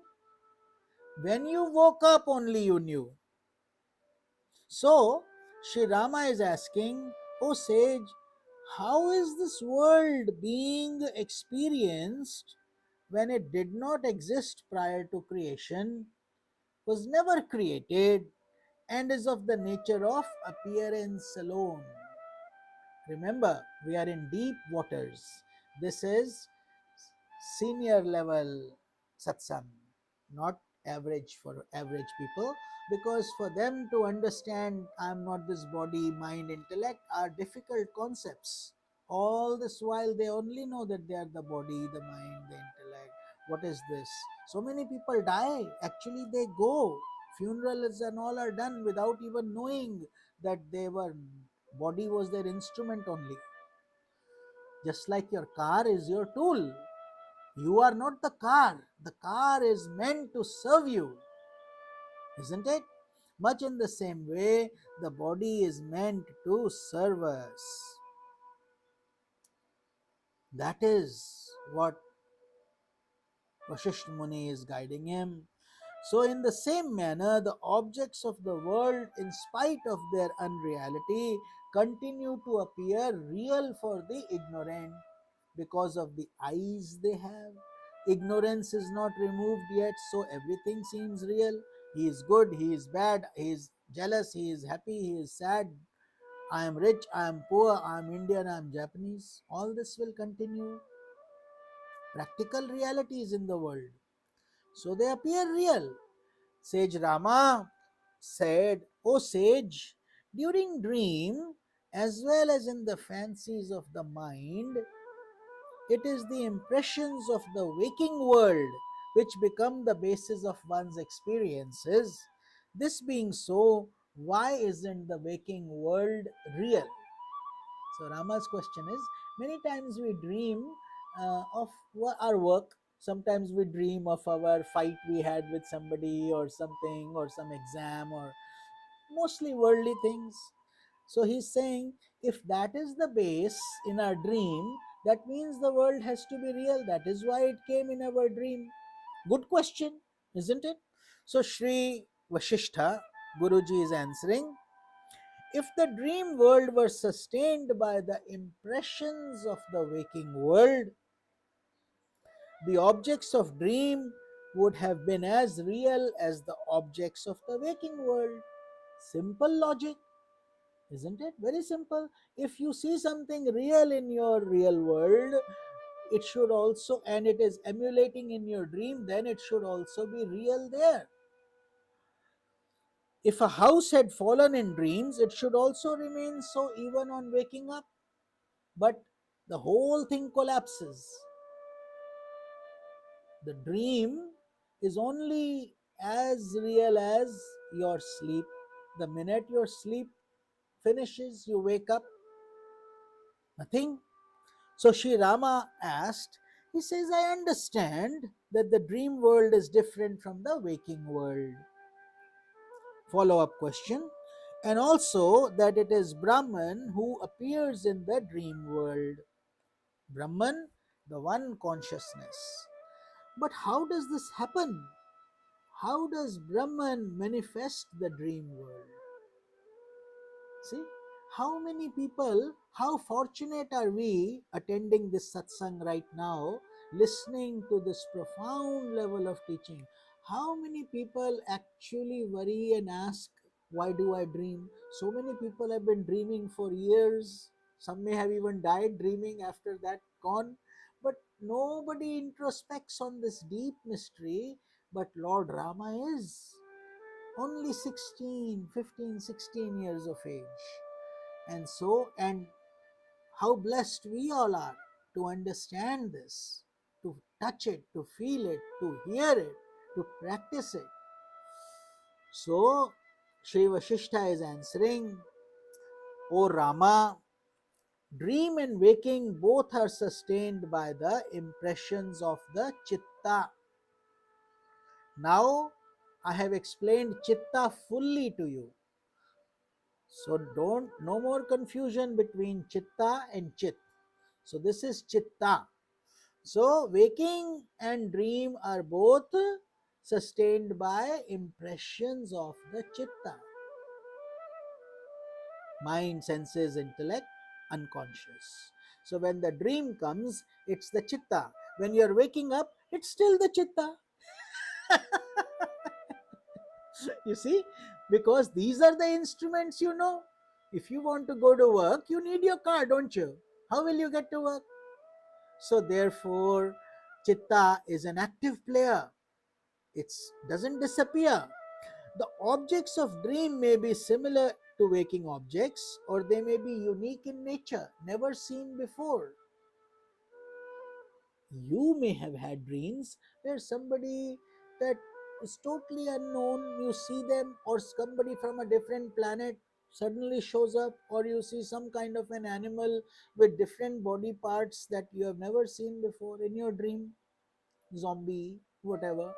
When you woke up, only you knew. So, Sri Rama is asking, O sage, how is this world being experienced when it did not exist prior to creation, was never created, and is of the nature of appearance alone? Remember, we are in deep waters. This is senior level satsang, not average for average people, because for them to understand I am not this body, mind, intellect are difficult concepts. All this while they only know that they are the body, the mind, the intellect. What is this? So many people die. Actually, they go. Funerals and all are done without even knowing that they were, body was their instrument only. Just like your car is your tool. You are not the car. The car is meant to serve you, isn't it? Much in the same way, the body is meant to serve us. That is what Vashishth Muni is guiding him. So, in the same manner, the objects of the world, in spite of their unreality, continue to appear real for the ignorant because of the eyes they have. Ignorance is not removed yet, so everything seems real. He is good, he is bad, he is jealous, he is happy, he is sad. I am rich, I am poor, I am Indian, I am Japanese. All this will continue. Practical realities in the world, so they appear real. Sage Rama said, O sage, during dream as well as in the fancies of the mind, it is the impressions of the waking world which become the basis of one's experiences. This being so, why isn't the waking world real? So Rama's question is, many times we dream of our work. Sometimes we dream of our fight we had with somebody or something, or some exam, or mostly worldly things. So he's saying, if that is the base in our dream, that means the world has to be real. That is why it came in our dream. Good question, isn't it? So Sri Vashistha, Guruji is answering, if the dream world were sustained by the impressions of the waking world, The objects of dream would have been as real as the objects of the waking world. Simple logic, isn't it? Very simple. If you see something real in your real world, it should also, and it is emulating in your dream, then it should also be real there. If a house had fallen in dreams, it should also remain so even on waking up. But the whole thing collapses. The dream is only as real as your sleep. The minute your sleep finishes, you wake up, nothing. So Sri Rama asked, he says, I understand that the dream world is different from the waking world. Follow up question. And also that it is Brahman who appears in the dream world. Brahman, the one consciousness. But how does this happen? How does Brahman manifest the dream world? See, how many people, how fortunate are we attending this satsang right now, listening to this profound level of teaching? How many people actually worry and ask, why do I dream? So many people have been dreaming for years. Some may have even died dreaming after that gone. But nobody introspects on this deep mystery. But Lord Rama is only 16, 15, 16 years of age. And so, and how blessed we all are to understand this, to touch it, to feel it, to hear it, to practice it. So, Sri Vashistha is answering, O Rama, dream and waking both are sustained by the impressions of the chitta. Now, I have explained chitta fully to you. So no more confusion between chitta and chit. So this is chitta. So waking and dream are both sustained by impressions of the chitta. Mind, senses, intellect, unconscious. So when the dream comes, it's the chitta. When you're waking up, it's still the chitta. You see, because these are the instruments, you know. If you want to go to work, you need your car, don't you? How will you get to work? So therefore, chitta is an active player. It doesn't disappear. The objects of dream may be similar to waking objects, or they may be unique in nature, never seen before. You may have had dreams where somebody that is totally unknown, you see them, or somebody from a different planet suddenly shows up, or you see some kind of an animal with different body parts that you have never seen before in your dream, zombie, whatever.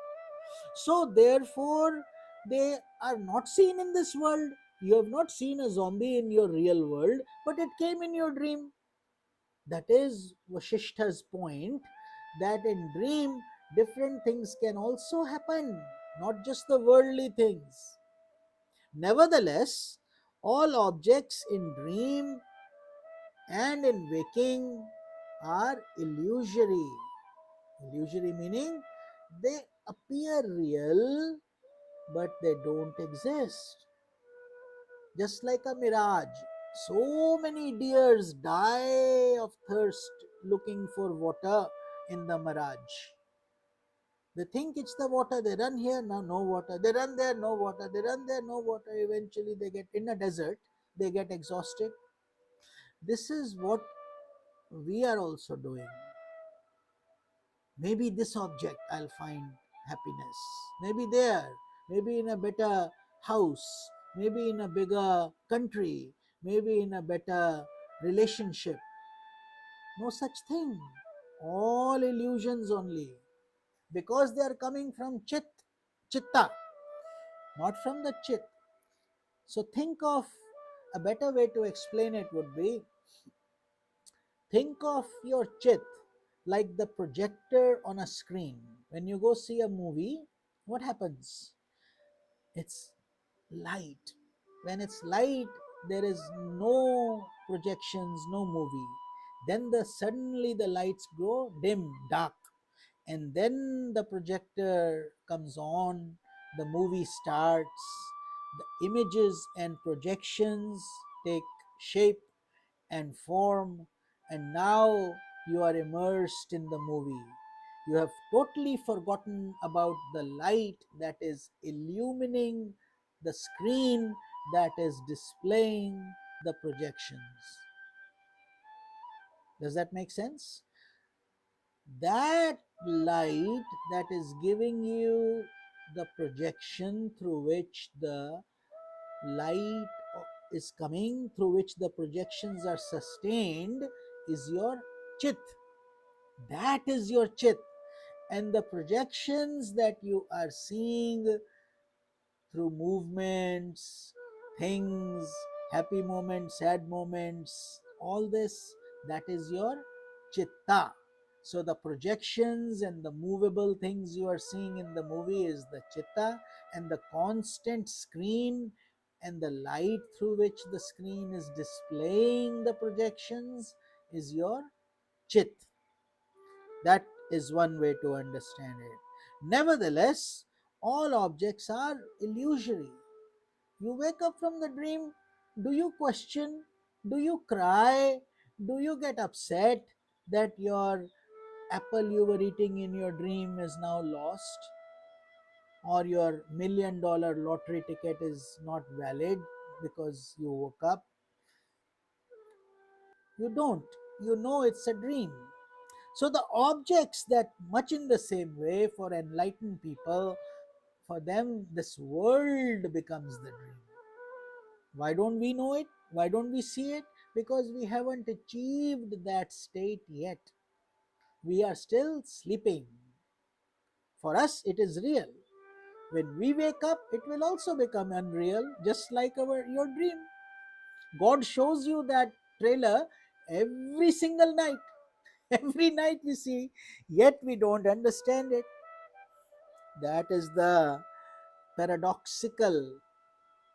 So therefore, they are not seen in this world. You have not seen a zombie in your real world, but it came in your dream. That is Vashishta's point, that in dream different things can also happen, not just the worldly things. Nevertheless, all objects in dream and in waking are illusory. Illusory meaning they appear real but they don't exist. Just like a mirage. So many deers die of thirst looking for water in the mirage. They think it's the water, they run here, now no water, they run there, no water, they run there, no water. Eventually, they get in a desert, they get exhausted. This is what we are also doing. Maybe this object I'll find happiness. Maybe there, maybe in a better house, maybe in a bigger country, maybe in a better relationship. No such thing. All illusions only. Because they are coming from chitta, not from the chit. So think of a better way to explain it would be, think of your chit like the projector on a screen. When you go see a movie, what happens? It's light. When it's light, there is no projections, no movie. Then suddenly the lights go dim, dark, and then the projector comes on, the movie starts, the images and projections take shape and form, and now you are immersed in the movie. You have totally forgotten about the light that is illumining the screen that is displaying the projections. Does that make sense? That light that is giving you the projection through which the light is coming, through which the projections are sustained, is your chit. That is your chit. And the projections that you are seeing through movements, things, happy moments, sad moments, all this, that is your chitta. So the projections and the movable things you are seeing in the movie is the chitta, and the constant screen and the light through which the screen is displaying the projections is your chit. That is one way to understand it. Nevertheless, all objects are illusory. You wake up from the dream, do you question? Do you cry? Do you get upset that your apple you were eating in your dream is now lost? Or your $1,000,000 lottery ticket is not valid because you woke up? You don't. You know it's a dream. So the objects, that much in the same way for enlightened people, for them this world becomes the dream. Why don't we know it? Why don't we see it? Because we haven't achieved that state yet. We are still sleeping. For us, it is real. When we wake up, it will also become unreal, just like your dream. God shows you that trailer every single night. Every night we see, yet we don't understand it. That is the paradoxical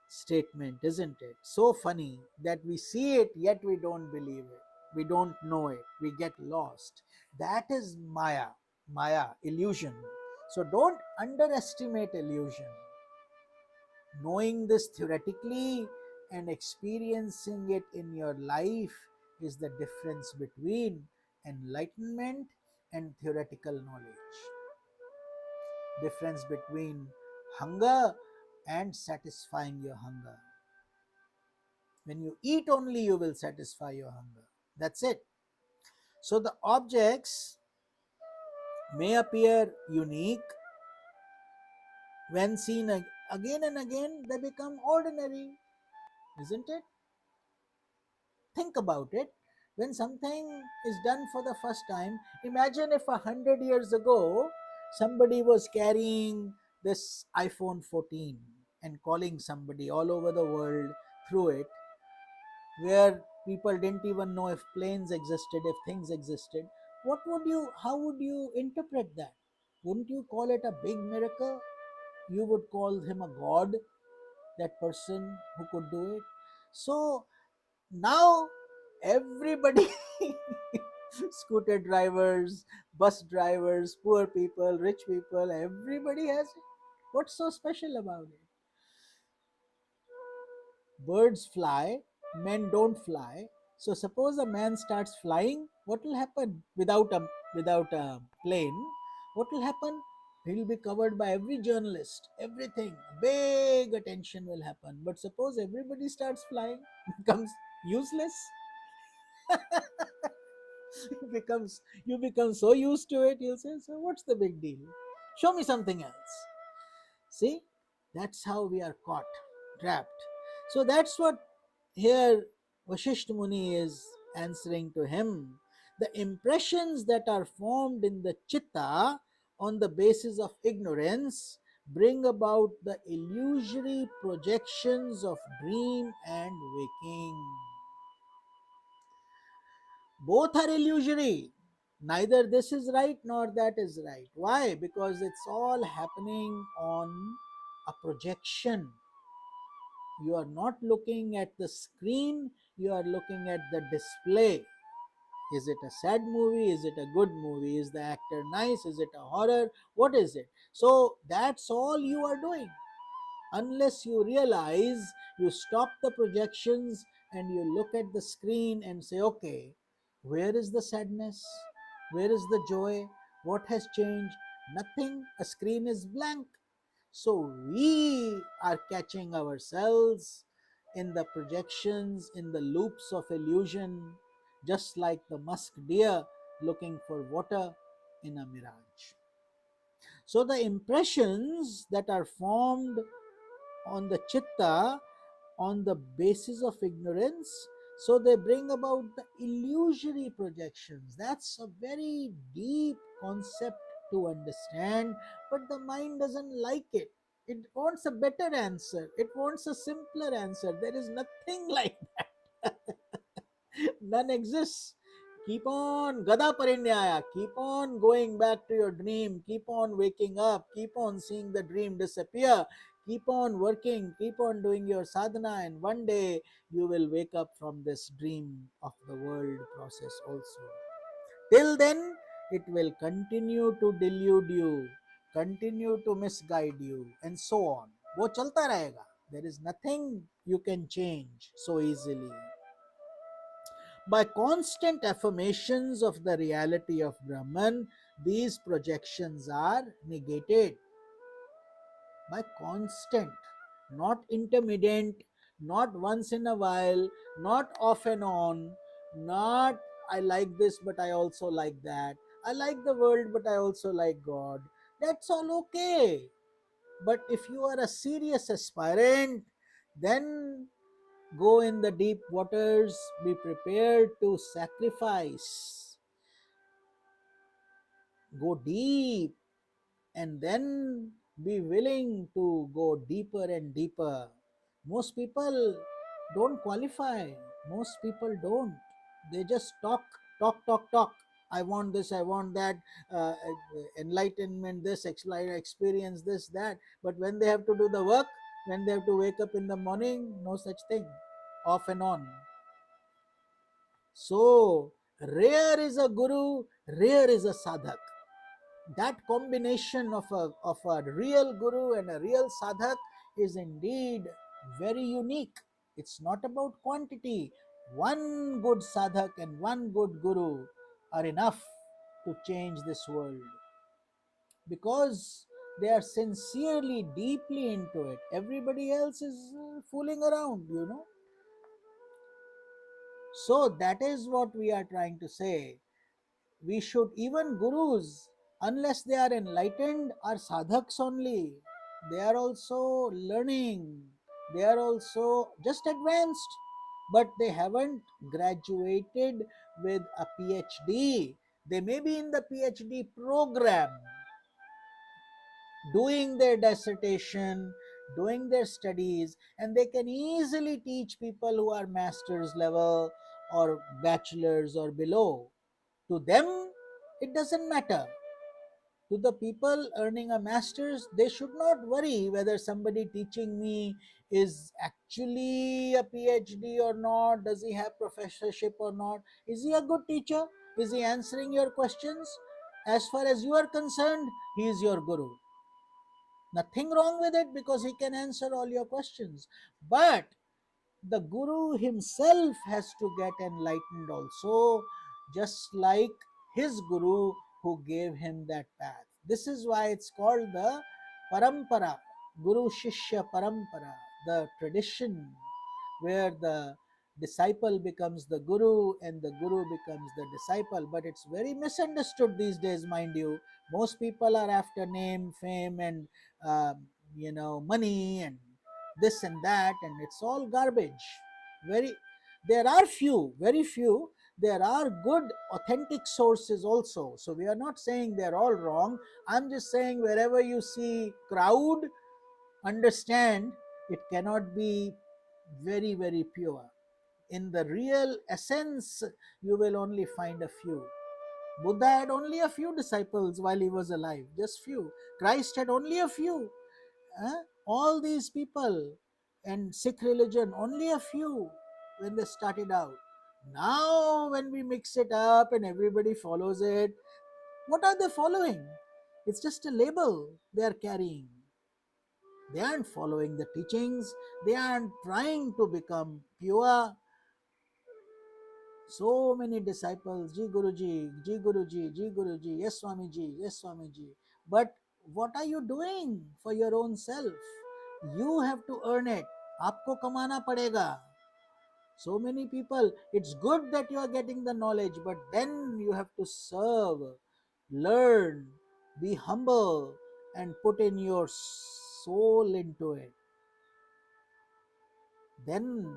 statement, isn't it? So funny that we see it, yet we don't believe it. We don't know it. We get lost. That is Maya. Maya, illusion. So don't underestimate illusion. Knowing this theoretically and experiencing it in your life is the difference between enlightenment and theoretical knowledge. Difference between hunger and satisfying your hunger. When you eat only, you will satisfy your hunger. That's it. So the objects may appear unique. When seen again and again, they become ordinary, isn't it? Think about it. When something is done for the first time, imagine if 100 years ago somebody was carrying this iPhone 14 and calling somebody all over the world through it, where people didn't even know if planes existed, if things existed. How would you interpret that? Wouldn't you call it a big miracle? You would call him a god, that person who could do it. So now everybody, scooter drivers, bus drivers, poor people, rich people, everybody has it. What's so special about it? Birds fly, men don't fly. So suppose a man starts flying, what will happen without a plane? What will happen? He'll be covered by every journalist, everything. Big attention will happen. But suppose everybody starts flying, becomes useless. You become so used to it, you'll say, so what's the big deal? Show me something else. See, that's how we are caught, trapped. So that's what here Vashistha Muni is answering to him. The impressions that are formed in the chitta on the basis of ignorance bring about the illusory projections of dream and waking. Both are illusory. Neither this is right nor that is right. Why? Because it's all happening on a projection. You are not looking at the screen, you are looking at the display. Is it a sad movie? Is it a good movie? Is the actor nice? Is it a horror? What is it? So that's all you are doing. Unless you realize, you stop the projections and you look at the screen and say, okay, where is the sadness? Where is the joy? What has changed? Nothing. A screen is blank. So we are catching ourselves in the projections, in the loops of illusion, just like the musk deer looking for water in a mirage. So the impressions that are formed on the chitta on the basis of ignorance, so they bring about the illusory projections. That's a very deep concept to understand, but the mind doesn't like it. It wants a better answer, it wants a simpler answer. There is nothing like that. None exists. Keep on gada parinyaya, keep on going back to your dream, keep on waking up, keep on seeing the dream disappear, keep on working, keep on doing your sadhana, and one day you will wake up from this dream of the world process also. Till then, it will continue to delude you, continue to misguide you, and so on. वो चलता रहेगा. There is nothing you can change so easily. By constant affirmations of the reality of Brahman, these projections are negated. By constant, not intermittent, not once in a while, not off and on, not I like this but I also like that, I like the world but I also like God. That's all okay. But if you are a serious aspirant, then go in the deep waters, be prepared to sacrifice, go deep, and then be willing to go deeper and deeper. Most people don't qualify, most people don't. They just talk, talk, talk, talk. I want this, I want that, enlightenment, this, experience, this, that. But when they have to do the work, when they have to wake up in the morning, no such thing, off and on. So, rare is a guru, rare is a sadhak. That combination of a real guru and a real sadhak is indeed very unique. It's not about quantity. One good sadhak and one good guru are enough to change this world because they are sincerely, deeply into it. Everybody else is fooling around, you know. So, that is what we are trying to say. We should, even gurus, unless they are enlightened, are sadhaks only. They are also learning, they are also just advanced, but they haven't graduated with a PhD. They may be in the PhD program, doing their dissertation, doing their studies, and they can easily teach people who are master's level or bachelors or below. To them, it doesn't matter. To the people earning a master's, they should not worry whether somebody teaching me is actually a PhD or not. Does he have professorship or not? Is he a good teacher? Is he answering your questions? As far as you are concerned, he is your guru. Nothing wrong with it because he can answer all your questions. But the guru himself has to get enlightened also, just like his guru who gave him that path. This is why it's called the parampara, guru shishya parampara, the tradition where the disciple becomes the guru and the guru becomes the disciple. But it's very misunderstood these days, mind you. Most people are after name, fame, and money and this and that, and it's all garbage. Very, there are few, very few, there are good authentic sources also. So we are not saying they're all wrong. I'm just saying wherever you see crowd, understand it cannot be very, very pure. In the real essence, you will only find a few. Buddha had only a few disciples while he was alive, just few. Christ had only a few. All these people and Sikh religion, only a few when they started out. Now, when we mix it up and everybody follows it, what are they following? It's just a label they are carrying. They aren't following the teachings, they aren't trying to become pure. So many disciples, Ji Guruji, Ji Guruji, Ji Guruji, yes Swamiji, yes Swamiji. But what are you doing for your own self? You have to earn it. आपको कमाना पड़ेगा. So many people, it's good that you are getting the knowledge, but then you have to serve, learn, be humble, and put in your soul into it. Then,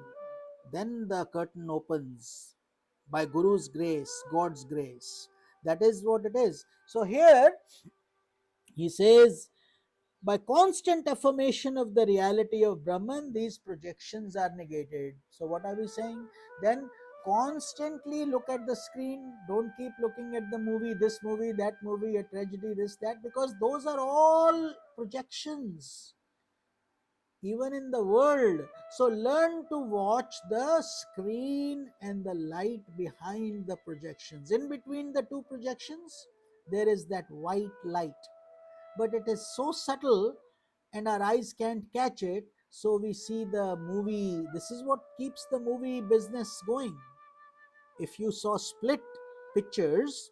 then the curtain opens by Guru's grace, God's grace. That is what it is. So here he says, by constant affirmation of the reality of Brahman, these projections are negated. So what are we saying? Then constantly look at the screen. Don't keep looking at the movie, this movie, that movie, a tragedy, this, that, because those are all projections, even in the world. So learn to watch the screen and the light behind the projections. In between the two projections, there is that white light, but it is so subtle and our eyes can't catch it. So we see the movie. This is what keeps the movie business going. If you saw split pictures,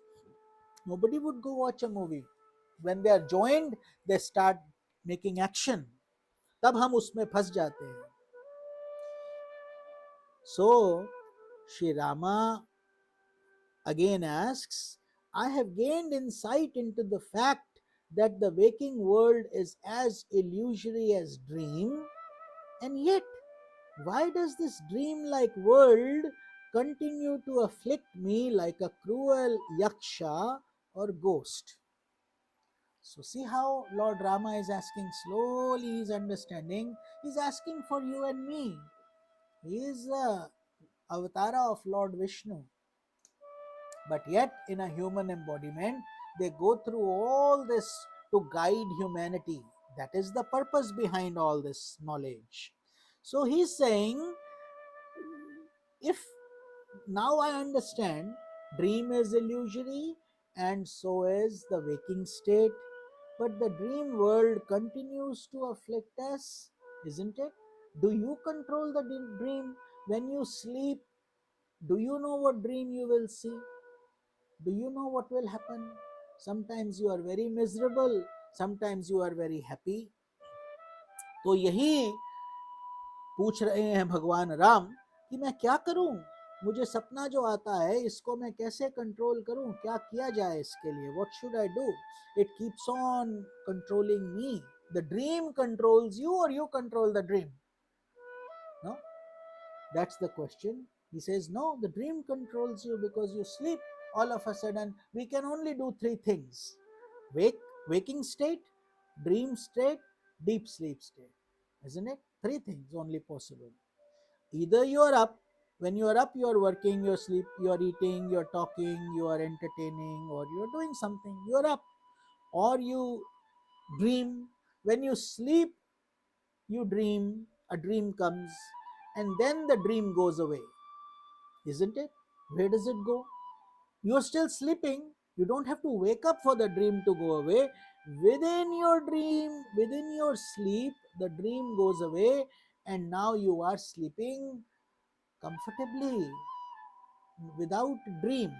nobody would go watch a movie. When they are joined, they start making action. तब हम उसमें फंस जाते हैं. So Sri Rama again asks, I have gained insight into the fact that the waking world is as illusory as dream, and yet why does this dream-like world continue to afflict me like a cruel yaksha or ghost? So see how Lord Rama is asking, slowly he's understanding, he's asking for you and me. He is a avatara of Lord Vishnu, but yet in a human embodiment they go through all this to guide humanity. That is the purpose behind all this knowledge. So he's saying, if now I understand dream is illusory and so is the waking state, but the dream world continues to afflict us, isn't it? Do you control the dream? When you sleep, do you know what dream you will see? Do you know what will happen? Sometimes you are very miserable, sometimes you are very happy. तो यही पूछ रहे हैं भगवान राम कि मैं क्या करूं, मुझे सपना जो आता है इसको मैं कैसे कंट्रोल करूं, क्या किया जाए इसके लिए, what should I do? It keeps on controlling me. The dream controls you और you control the dream? No, that's the question. He says, no, the dream controls you because you sleep. All of a sudden, we can only do three things: waking state, dream state, deep sleep state. Isn't it? Three things only possible. Either you are up, when you are up, you are working, you are sleep, you are eating, you are talking, you are entertaining, or you are doing something, you are up, or you dream. When you sleep, you dream, a dream comes, and then the dream goes away. Isn't it? Where does it go? You are still sleeping. You don't have to wake up for the dream to go away. Within your dream, within your sleep, the dream goes away, and now you are sleeping comfortably without dream.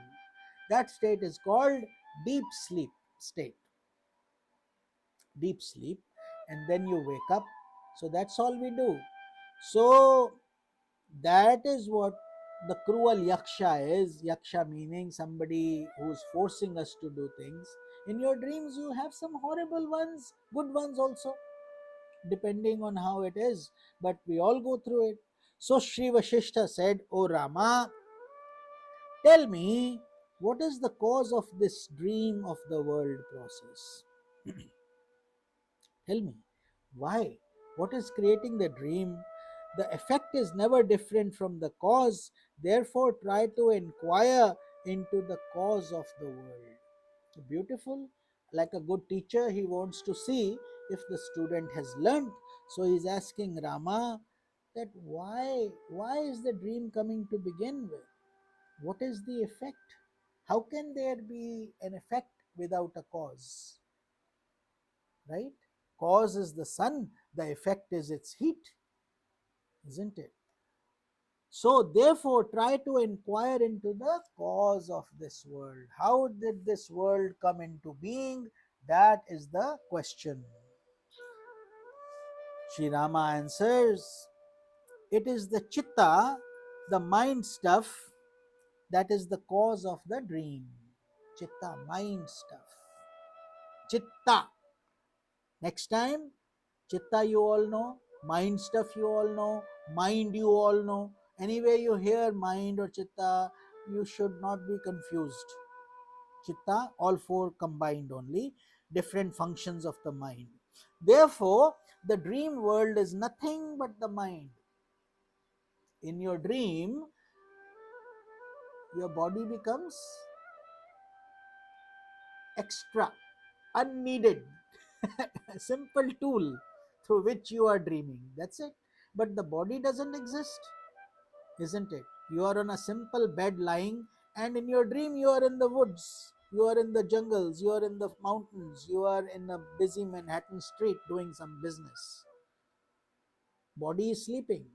That state is called deep sleep state. Deep sleep, and then you wake up. So that's all we do. So that is what the cruel yaksha is. Yaksha meaning somebody who's forcing us to do things. In your dreams, you have some horrible ones, good ones also, depending on how it is. But we all go through it. So Sri Vashistha said, O Rama, tell me, what is the cause of this dream of the world process? Tell me, why? What is creating the dream? The effect is never different from the cause. Therefore, try to inquire into the cause of the world. Beautiful. Like a good teacher, he wants to see if the student has learnt. So he's asking Rama that why is the dream coming to begin with? What is the effect? How can there be an effect without a cause? Right? Cause is the sun, the effect is its heat, isn't it? So, therefore, try to inquire into the cause of this world. How did this world come into being? That is the question. Sri Rama answers, it is the chitta, the mind stuff, that is the cause of the dream. Chitta, mind stuff. Chitta. Next time, chitta you all know, mind stuff you all know, mind you all know. Anyway, you hear mind or chitta, you should not be confused. Chitta, all four combined only, different functions of the mind. Therefore, the dream world is nothing but the mind. In your dream, your body becomes extra, unneeded, a simple tool through which you are dreaming. That's it. But the body doesn't exist, isn't it? You are on a simple bed lying, and in your dream, you are in the woods, you are in the jungles, you are in the mountains, you are in a busy Manhattan street doing some business. Body is sleeping.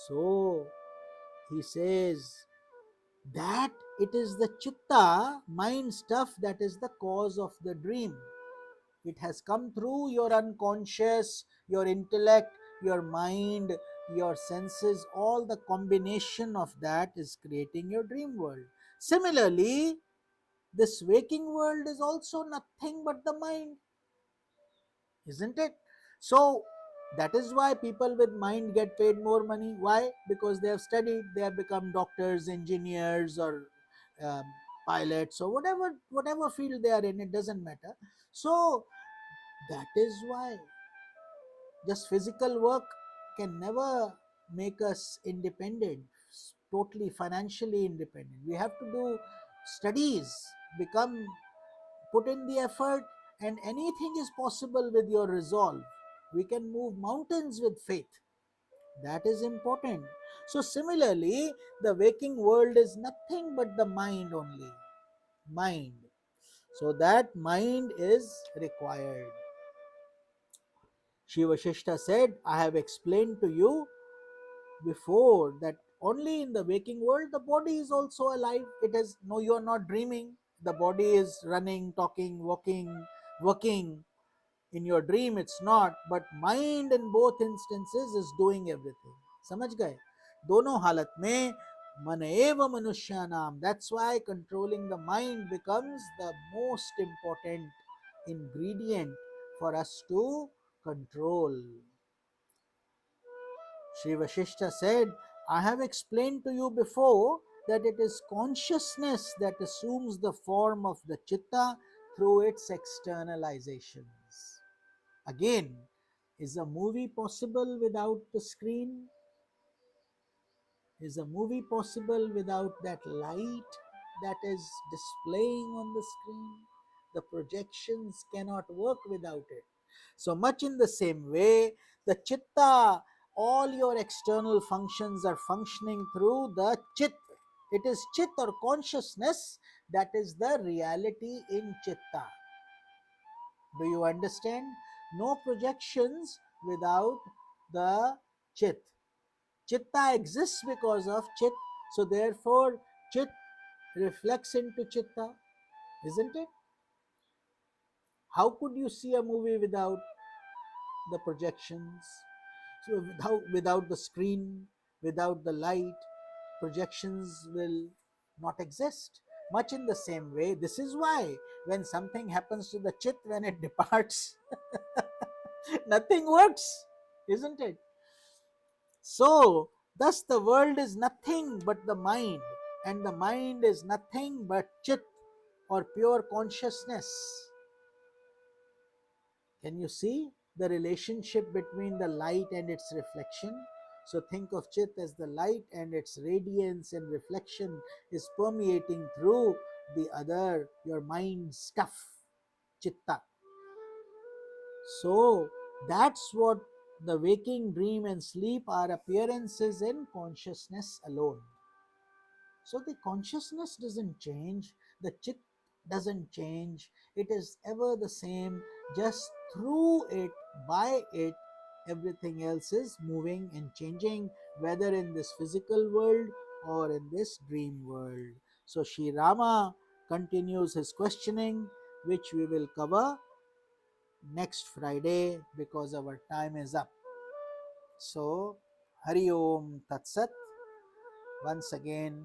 So he says that it is the chitta, mind stuff, that is the cause of the dream. It has come through your unconscious, your intellect, your mind, your senses. All the combination of that is creating your dream world. Similarly, this waking world is also nothing but the mind, isn't it? So that is why people with mind get paid more money. Why? Because they have studied, they have become doctors, engineers, or um, pilots, or whatever field they are in. It doesn't matter. So that is why just physical work can never make us independent, totally financially independent. We have to do studies, become, put in the effort, and anything is possible with your resolve. We can move mountains with faith. That is important. So, similarly, the waking world is nothing but the mind only. Mind. So, that mind is required. Shri Vashistha said, I have explained to you before that only in the waking world the body is also alive. It is, no, you are not dreaming. The body is running, talking, walking, working. In your dream it's not, but mind in both instances is doing everything. समझ गए? दोनों हालत में मन एव मनुष्य नाम. That's why controlling the mind becomes the most important ingredient for us to control. Sri Vashistha said, I have explained to you before that it is consciousness that assumes the form of the chitta through its externalizations. Again, is a movie possible without the screen? Is a movie possible without that light that is displaying on the screen? The projections cannot work without it. So much in the same way, the chitta, all your external functions are functioning through the chit. It is chit or consciousness that is the reality in chitta. Do you understand? No projections without the chit. Chitta exists because of chit. So therefore, chit reflects into chitta, isn't it? How could you see a movie without the projections? So without the screen, without the light, projections will not exist. Much in the same way, this is why when something happens to the chit, when it departs, nothing works, isn't it? So, thus the world is nothing but the mind, and the mind is nothing but chit or pure consciousness. Can you see the relationship between the light and its reflection? So, think of chit as the light, and its radiance and reflection is permeating through the other, your mind stuff, chitta. So, that's what The waking, dream, and sleep are appearances in consciousness alone. So the consciousness doesn't change, the chit doesn't change, it is ever the same, just through it, by it, everything else is moving and changing, whether in this physical world or in this dream world. So Sri Rama continues his questioning, which we will cover next Friday because our time is up. So, Hari Om Tat Sat. Once again,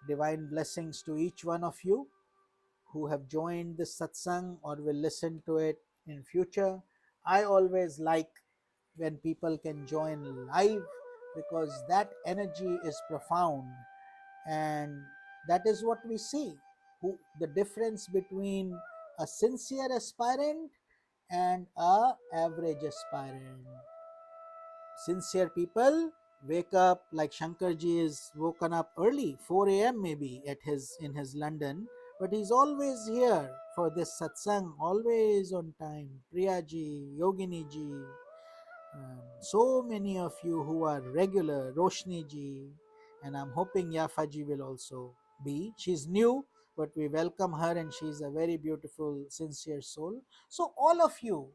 divine blessings to each one of you who have joined this satsang or will listen to it in future. I always like when people can join live because that energy is profound, and that is what we see, the difference between a sincere aspirant and a average aspirant. Sincere people wake up like Shankarji is woken up early, 4 a.m. maybe at his in his London, but he's always here for this satsang, always on time. Priyaji, Yoginiji, so many of you who are regular, Roshni ji, and I'm hoping Yafa ji will also be. She's new, but we welcome her, and she's a very beautiful, sincere soul. So all of you,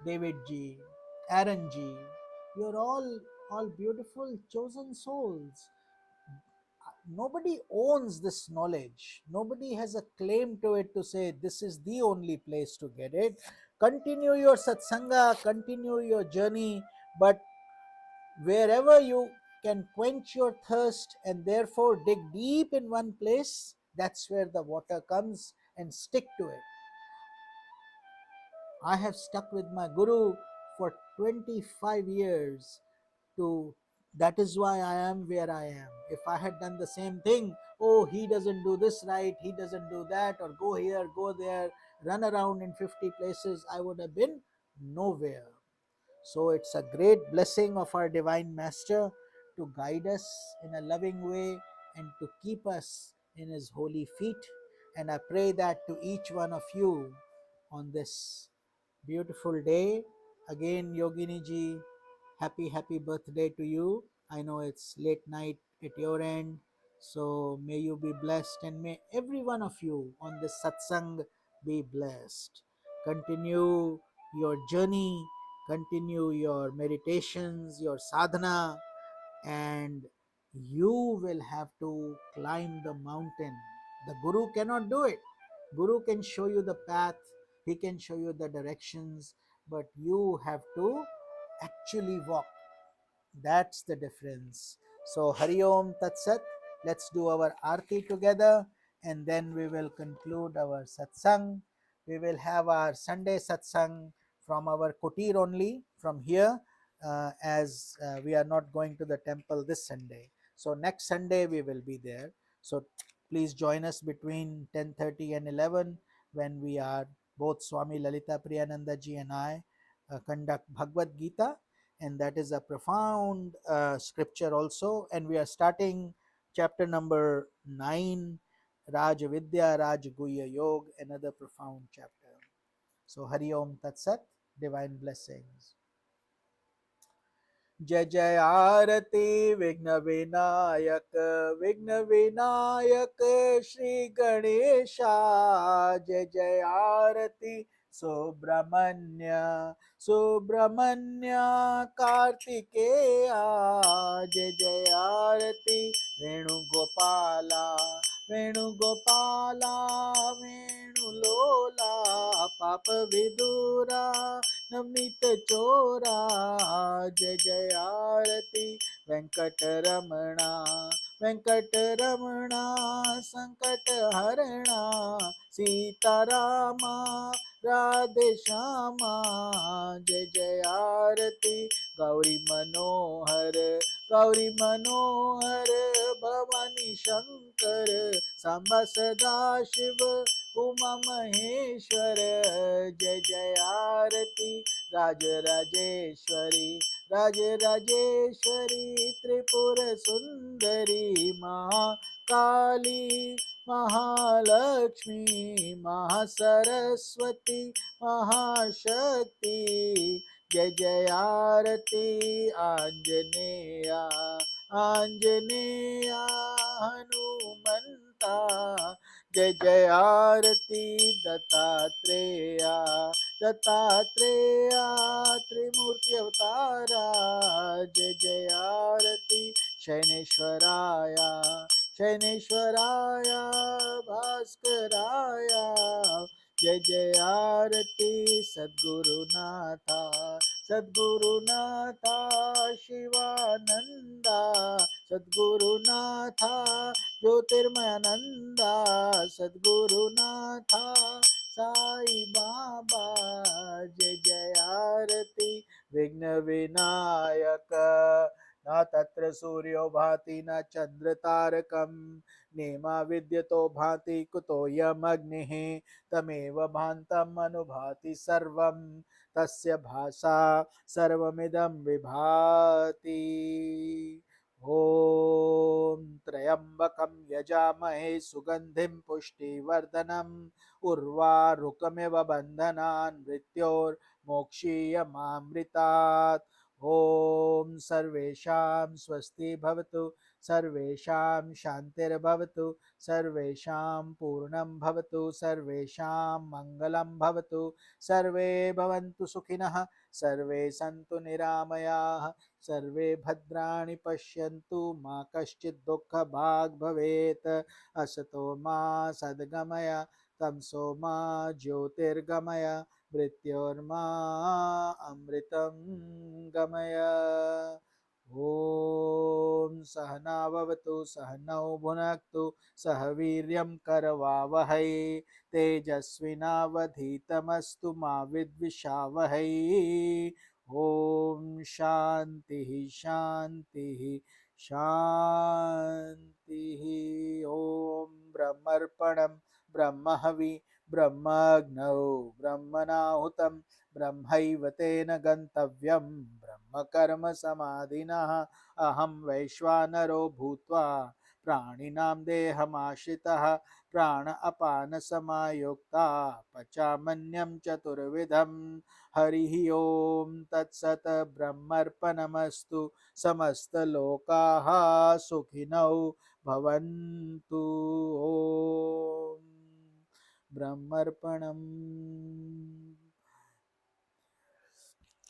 David ji, Aaron ji, you're all beautiful chosen souls. Nobody owns this knowledge. Nobody has a claim to it to say this is the only place to get it. Continue your satsanga, continue your journey, but wherever you can quench your thirst and therefore dig deep in one place, that's where the water comes, and stick to it. I have stuck with my guru for 25 years to that is why I am where I am. If I had done the same thing, oh, he doesn't do this right, he doesn't do that, or go here, go there, run around in 50 places, I would have been nowhere. So it's a great blessing of our Divine Master to guide us in a loving way and to keep us in His holy feet. And I pray that to each one of you on this beautiful day. Again, Yogini ji, happy birthday to you. I know it's late night at your end. So may you be blessed, and may every one of you on this satsang be blessed. Continue your journey, continue your meditations, your sadhana, and you will have to climb the mountain. The Guru cannot do it. Guru can show you the path, he can show you the directions, but you have to actually walk. That's the difference. So Hari Om Tat Sat. Let's do our Aarti together, and then we will conclude our Satsang. We will have our Sunday Satsang from our Kutir only, from here, as we are not going to the temple this Sunday. So next Sunday we will be there. So please join us between 10:30 and 11 when we are both Swami Lalita Priyananda ji and I conduct Bhagavad Gita, and that is a profound scripture also, and we are starting chapter number 9, Raj Vidya Raj Guhya Yog, another profound chapter. So Hari Om Tat Sat, divine blessings. जय जय आरती विघ्न विनायक, विघ्न विनायक श्री गणेशा। जय जय आरती सुब्रह्मण्य, सुब्रह्मण्य कार्तिकेया। जय जय आरती वेणुगोपाला, वेणुगोपाला वेणुलोला। पाप विदुरा नमित चोरा। जय जय आरती वेंकटरमणा, वेंकटरमणा संकट हरणा। सीतारामा राधे श्यामा। जय जय आरती गौरी मनोहर, गौरी मनोहर भवानी शंकर। सांबा सदा शिव उमा महेश्वर। जय जय आरती राज राजेश्वरी, राज राजेश्वरी त्रिपुर सुंदरी। महाकाली महालक्ष्मी महासरस्वती महाशक्ति। जय जय आरती आंजनेया आंजनेया हनुमंता जय जय आरती दत्तात्रेया दत्तात्रेया त्रिमूर्ति अवतारा जय जय आरती शैनेश्वराया शैनेश्वराया भास्कराया जय जय आरती सद्गुरुनाथा सद्गुरुनाथा शिवानंदा सद्गुरुनाथा ज्योतिर्मयानंदा सद्गुरुनाथा साई बाबा जय जय आरती विघ्न विनायक न तत्र सूर्यो भाति न चंद्र तारकम नेमा विद्यतो भाति कुतो यमग्निः तमेव भान्तम् अनुभाति सर्वं तस्य भासा सर्वमिदं विभाति ॐ त्र्यम्बकं यजामहे सुगन्धिं पुष्टिवर्धनम् उर्वारुकमिव बन्धनान् मृत्योर्मोक्षीयमामृतात् ॐ सर्वेषां स्वस्ति भवतु सर्वेषां शान्तिर्भवतु सर्वेषां पूर्णं भवतु सर्वेषां मङ्गलं भवतु सर्वे भवन्तु सुखिनः सर्वे सन्तु निरामयाः सर्वे भद्राणि पश्यन्तु मा कश्चित् दुःखभाग् भवेत् असतो मा सद्गमय तमसो मा ज्योतिर्गमय मृत्योर्मा अमृतं गमय ॐ सहना भवतु सहनौ भुनक्तु सह वीर्यं करवावहै तेजस्विनावधीतमस्तु मा विद्विषावहै ॐ शान्तिः शान्तिः शान्तिः ॐ ब्रह्मर्पणं ब्रह्महवि ब्रह्मग्नौ ब्रह्मणाहुतं ब्रह्मैव तेन गन्तव्यं ब्रह्मकर्म समाधिनः अहं वैश्वानरो भूत्वा प्राणिनां देहमाश्रितः प्राण अपान समायुक्ता पचामन्यं चतुर्विधं हरिः ओम तत्सत् ब्रह्मर्पणमस्तु समस्तलोकाः सुखिनौ भवन्तु ओम ब्रह्मर्पणम्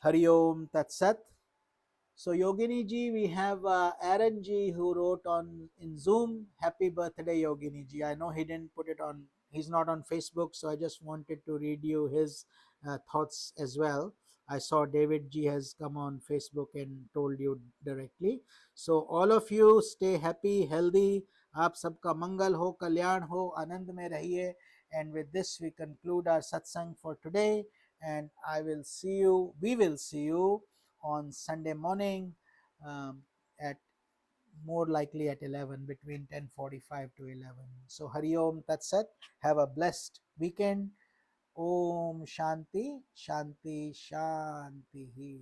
हरि ओम तत्सत. So Yogini ji, we have Aaron ji who wrote on in Zoom, happy birthday Yogini ji. I know he didn't put it on, he's not on Facebook, so I just wanted to read you his thoughts as well. I saw David ji has come on Facebook and told you directly. So all of you stay happy, healthy. आप सबका मंगल हो, कल्याण हो, आनंद में रहिए. And with this we conclude our satsang for today. And we will see you on Sunday morning at more likely at 11, between 10:45 to 11. So Hari Om Tat Sat. Have a blessed weekend. Om Shanti Shanti Shanti.